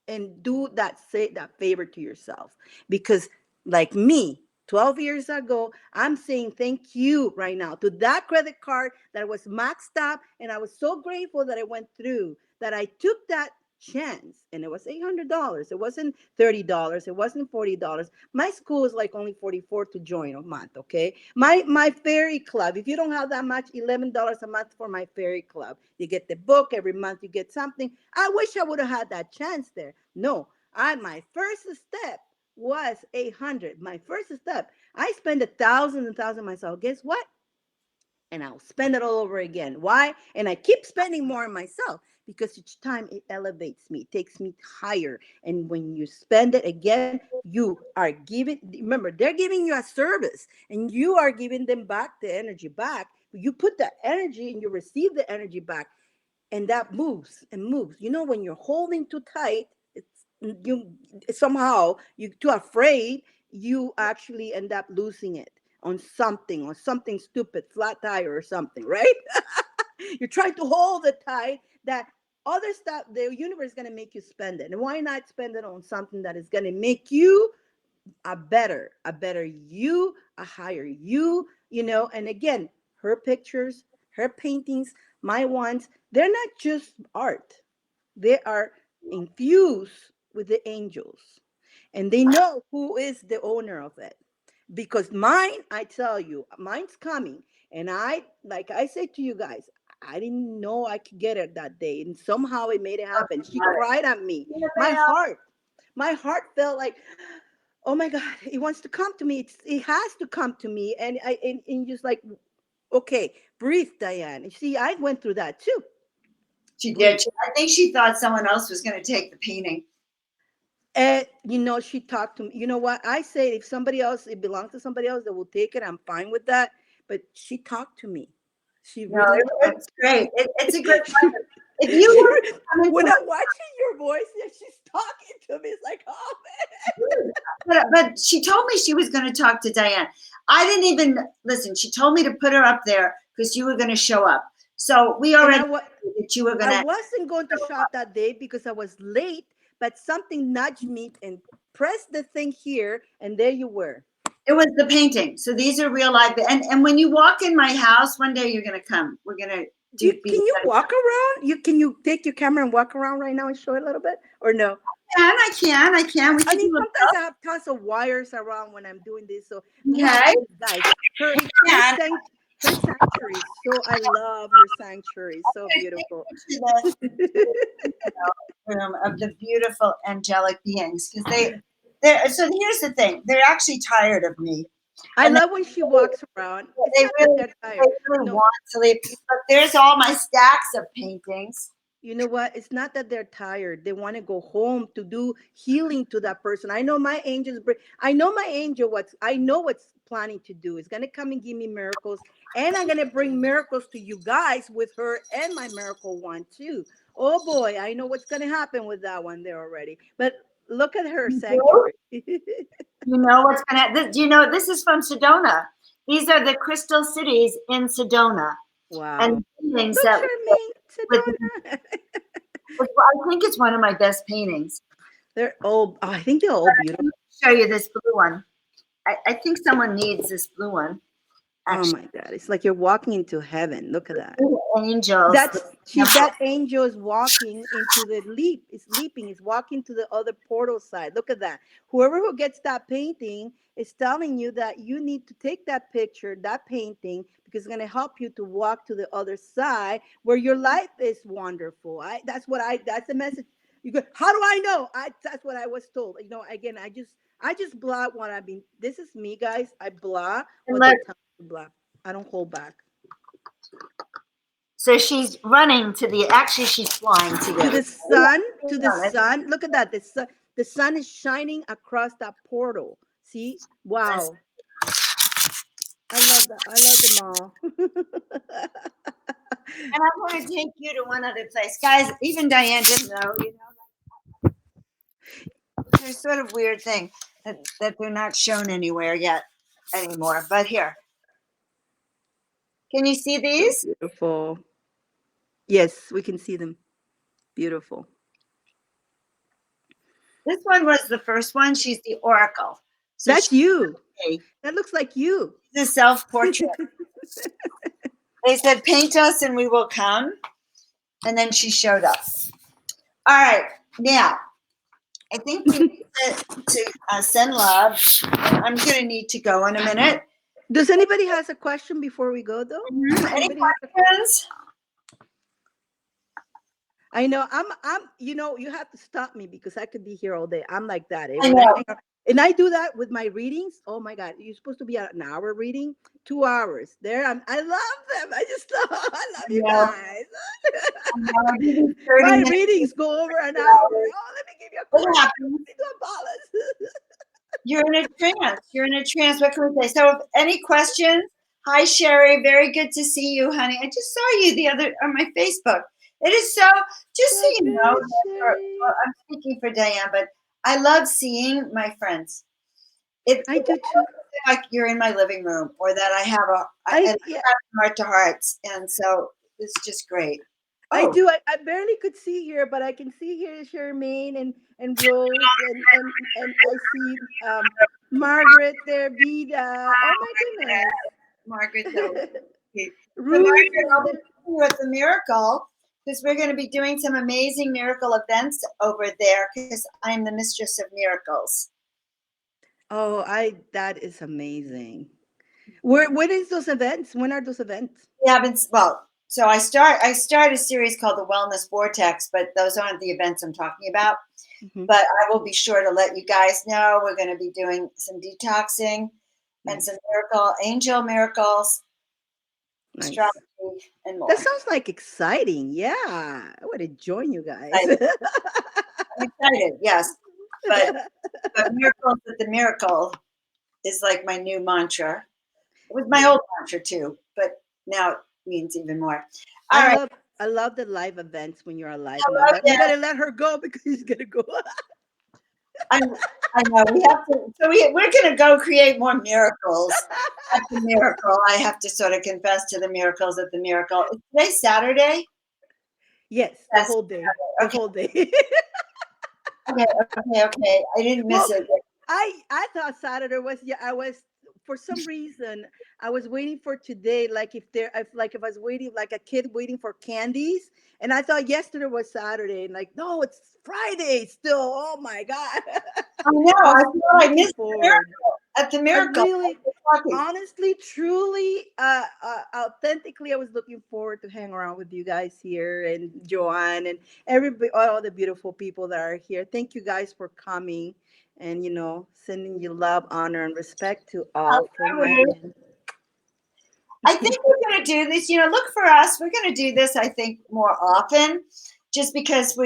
and do that, say that favor to yourself. Because like me, 12 years ago, I'm saying thank you right now to that credit card that was maxed out. And I was so grateful that I went through, that I took that chance. And it was $800. It wasn't $30. It wasn't $40. My school is like only 44 to join a month. Okay. My fairy club, if you don't have that much, $11 a month for my fairy club. You get the book every month, you get something. I wish I would have had that chance there. No, my first step was 800. My first step. I spent a thousand myself. Guess what? And I'll spend it all over again. Why? And I keep spending more on myself because each time it elevates me, it takes me higher. And when you spend it again, you are giving, remember, they're giving you a service and you are giving them back the energy back. You put the energy and you receive the energy back, and that moves and moves. When you're holding too tight, it's you somehow you too afraid, you actually end up losing it on something stupid, flat tire or something, right? You're trying to hold it tight. That other stuff, the universe is going to make you spend it. And why not spend it on something that is going to make you a better you, a higher you. And again, her pictures, her paintings, my ones, they're not just art. They are infused with the angels. And they know who is the owner of it. Because mine, I tell you, mine's coming. And like I said to you guys, I didn't know I could get it that day. And somehow it made it happen. She cried at me. My heart, my heart felt like, oh my God, it wants to come to me. It has to come to me. And just like, okay, breathe, Diane. You see, I went through that too. She Breathe. did. I think she thought someone else was going to take the painting. And she talked to me. You know what? I say if somebody else, it belongs to somebody else that will take it, I'm fine with that. But she talked to me. She No, really talked. it's great. It's a great she, project. If you want to come when into I'm watching your voice, and she's talking to me. It's like, oh but she told me she was going to talk to Diane. I didn't even listen. She told me to put her up there because you were going to show up. So we man. And already knew that you were going I to wasn't going to show up. shop that day because I was late, but something nudged me and pressed the thing here, and there you were. It was the painting. So these are real life. And when you walk in my house, one day you're going to come. We're going to be. Can you walk around? Can you take your camera and walk around right now and show it a little bit, or no? I can. We I can mean, do sometimes I have tons of wires around when I'm doing this. So it. my Okay. goodness, guys, her We her can. sanct- her sanctuary is so. I love her sanctuary. It's so beautiful. To the room of the beautiful angelic beings because they're so here's the thing, they're actually tired of me, I and love when she walks around. It's they not that really they're they tired. really No, want to leave, but there's all my stacks of paintings. you know what? It's not that they're tired. They want to go home to do healing to that person. I know my angels. I know my angel. I know what's planning to do. It's gonna come and give me miracles, and I'm gonna bring miracles to you guys with her and my miracle one too. Oh boy, I know what's gonna happen with that one there already. But look at her You know, sanctuary. you know what's gonna this, you know this is from Sedona. These are the crystal cities in Sedona, Wow. and paintings Look, that Charmaine, with, Sedona. I think it's one of my best paintings. They're all. I think they're all beautiful. Let me show you this blue one. I think someone needs this blue one. Oh Actually, my God! It's like you're walking into heaven. Look at that. angels. That angel is walking into the leap. Is leaping. Is walking to the other portal side. Look at that. Whoever who gets that painting is telling you that you need to take that picture, that painting, because it's going to help you to walk to the other side where your life is wonderful. That's what I. That's the message. You go. How do I know? That's what I was told. Again, I just blah what I've been. This is me, guys. I blah And what they look, tell me to blah. I don't hold back. so she's running to the. Actually, she's flying to To the. the sun, to the sun. Look at that. The sun is shining across that portal. See? Wow. I love that. I love them all. And I'm going to take you to one other place, guys. Even Diane didn't know. There's sort of weird thing that they're not shown anywhere yet anymore. But here, can you see So these? beautiful. Yes, we can see them. Beautiful. This one was the first one. She's the oracle. So That's she's you. That looks like you. a self-portrait. They said, paint us and we will come. And then she showed up. All right. Now, I think we need to send love. I'm going to need to go in a minute. Does anybody has a question before we go though? Any Anybody has a questions? I know you have to stop me because I could be here all day. I'm like that. I When I know. hang out, and I do that with my readings. Oh my God. You're supposed to be an hour reading, 2 hours. I love them. I love I you know. guys. I know. I do these 30 My minutes. readings go over an hour. Hours. Oh, let me give you a What course. happens? Let me do a balance. You're in a trance. You're in a trance. What can we say? So, if any questions? Hi, Sherry. Very good to see you, honey. I just saw you the other on my Facebook. It is so. Just so So you know, good, Sherry. I'm speaking for Diane, but I love seeing my friends. I It's do too. like you're in my living room, or that I have I and yeah, heart to hearts, and so it's just great. I Oh, do. I barely could see here, but I can see here Charmaine and Rose and I see Margaret there, Vida. Oh my Margaret, so goodness. cute. So, Ruth Margaret, is I'll be there. seeing you at the Miracle because we're going to be doing some amazing miracle events over there because I'm the mistress of miracles. Oh, I that is amazing. When is those events? When are those events? We haven't, well, so I start a series called the Wellness Vortex, but those aren't the events I'm talking about. Hmm. But I will be sure to let you guys know. We're going to be doing some detoxing and some Nice. angel miracles, Nice. astrology, and That more. sounds like exciting. Yeah. I want to join you guys. I'm excited, yes. But miracles at the miracle is like my new mantra. It was my Yeah. old mantra too, but now it means even more. I All right. love I love the live events when you're alive, Mom. Hello, But we yeah. gotta let her go because she's gonna go. I'm, I know we have to. So we're going to go create more miracles at the miracle. I have to sort of confess to the miracles at the miracle. Is today Saturday? Yes, the Yes. whole day. The Okay. whole day. Okay. Okay. Okay. I didn't miss Well, it. I thought Saturday was yeah. I was for some reason I was waiting for today. Like if I was waiting like a kid waiting for candies, and I thought yesterday was Saturday. And like no, it's Friday still. Oh my god! I know. I I was feel I looking missed the forward. miracle at the I miracle. really, Talking. honestly, truly, authentically, I was looking forward to hang around with you guys here and Joanne and everybody, all the beautiful people that are here. Thank you guys for coming and, sending you love, honor, and respect to all from my end. I think we're going to do this. Look for us. We're going to do this, I think, more often just because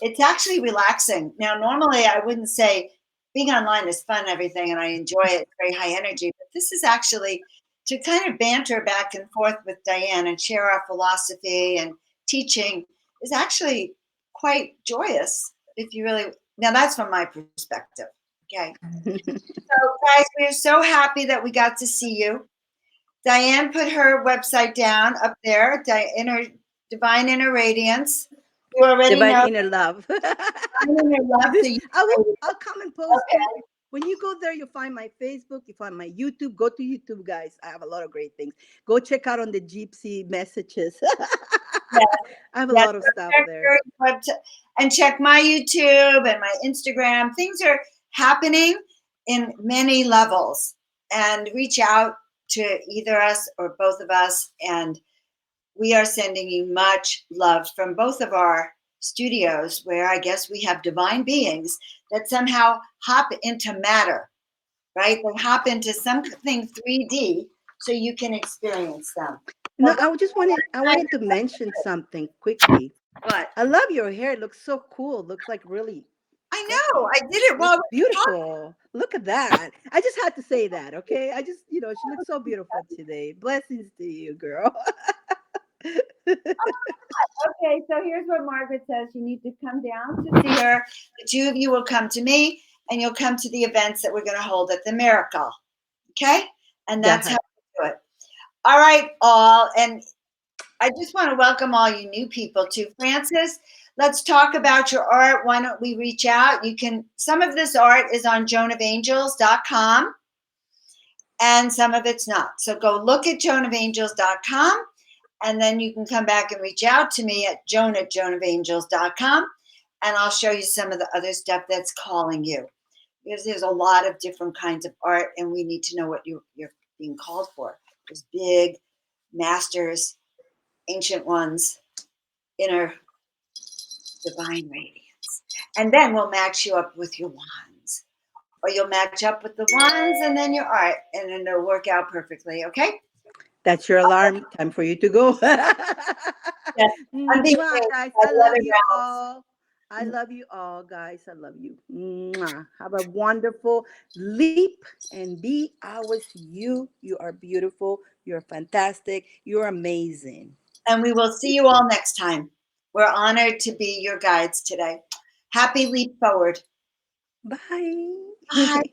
it's actually relaxing. Now, normally I wouldn't say being online is fun and everything, and I enjoy it. It's very high energy. But this is actually to kind of banter back and forth with Diane and share our philosophy and teaching is actually quite joyous if you really. Now, that's from my perspective. Okay. So, guys, we're so happy that we got to see you. Diane put her website down up there, Divine Inner Radiance. You already Divine know inner love. Divine Inner Love. So I'll come and post it. okay, When you go there, you'll find my Facebook, you find my YouTube. Go to YouTube, guys. I have a lot of great things. Go check out on the Gypsy messages. yes, I have a yes. lot of So stuff check there. your website and check my YouTube and my Instagram. Things are happening in many levels, and reach out to either us or both of us. And we are sending you much love from both of our studios, where I guess we have divine beings that somehow hop into matter, right? They hop into something 3D so you can experience them. No, Well, I wanted to mention something quickly. but I love your hair. It looks so cool. It looks like really I know sexy. I did it while Looks we were talking. beautiful. Look at that. I just had to say that, okay? She looks so beautiful today. Blessings to you, girl. Okay, so here's what Margaret says. You need to come down to see her. The two of you will come to me, and you'll come to the events that we're going to hold at the Miracle. Okay? And that's how That. we do it. All right, all. And I just want to welcome all you new people too. Francis, Let's talk about your art. Why don't we reach out? Some of this art is on joanofangels.com and some of it's not. So go look at joanofangels.com and then you can come back and reach out to me at joan@joanofangels.com and I'll show you some of the other stuff that's calling you. Because there's a lot of different kinds of art and we need to know what you're being called for. There's big masters, ancient ones, inner divine radiance. And then we'll match you up with your wands. Or you'll match up with the wands and then your art, and then it'll work out perfectly, okay? That's your alarm. Time for you to go. Yes. I'm being Mwah, paid guys. by I the love other you all. I love you all, guys. I love you. Mwah. Have a wonderful leap and be ours. You are beautiful. You're fantastic. You're amazing. and we will see you all next time. We're honored to be your guides today. Happy leap forward. Bye. Bye.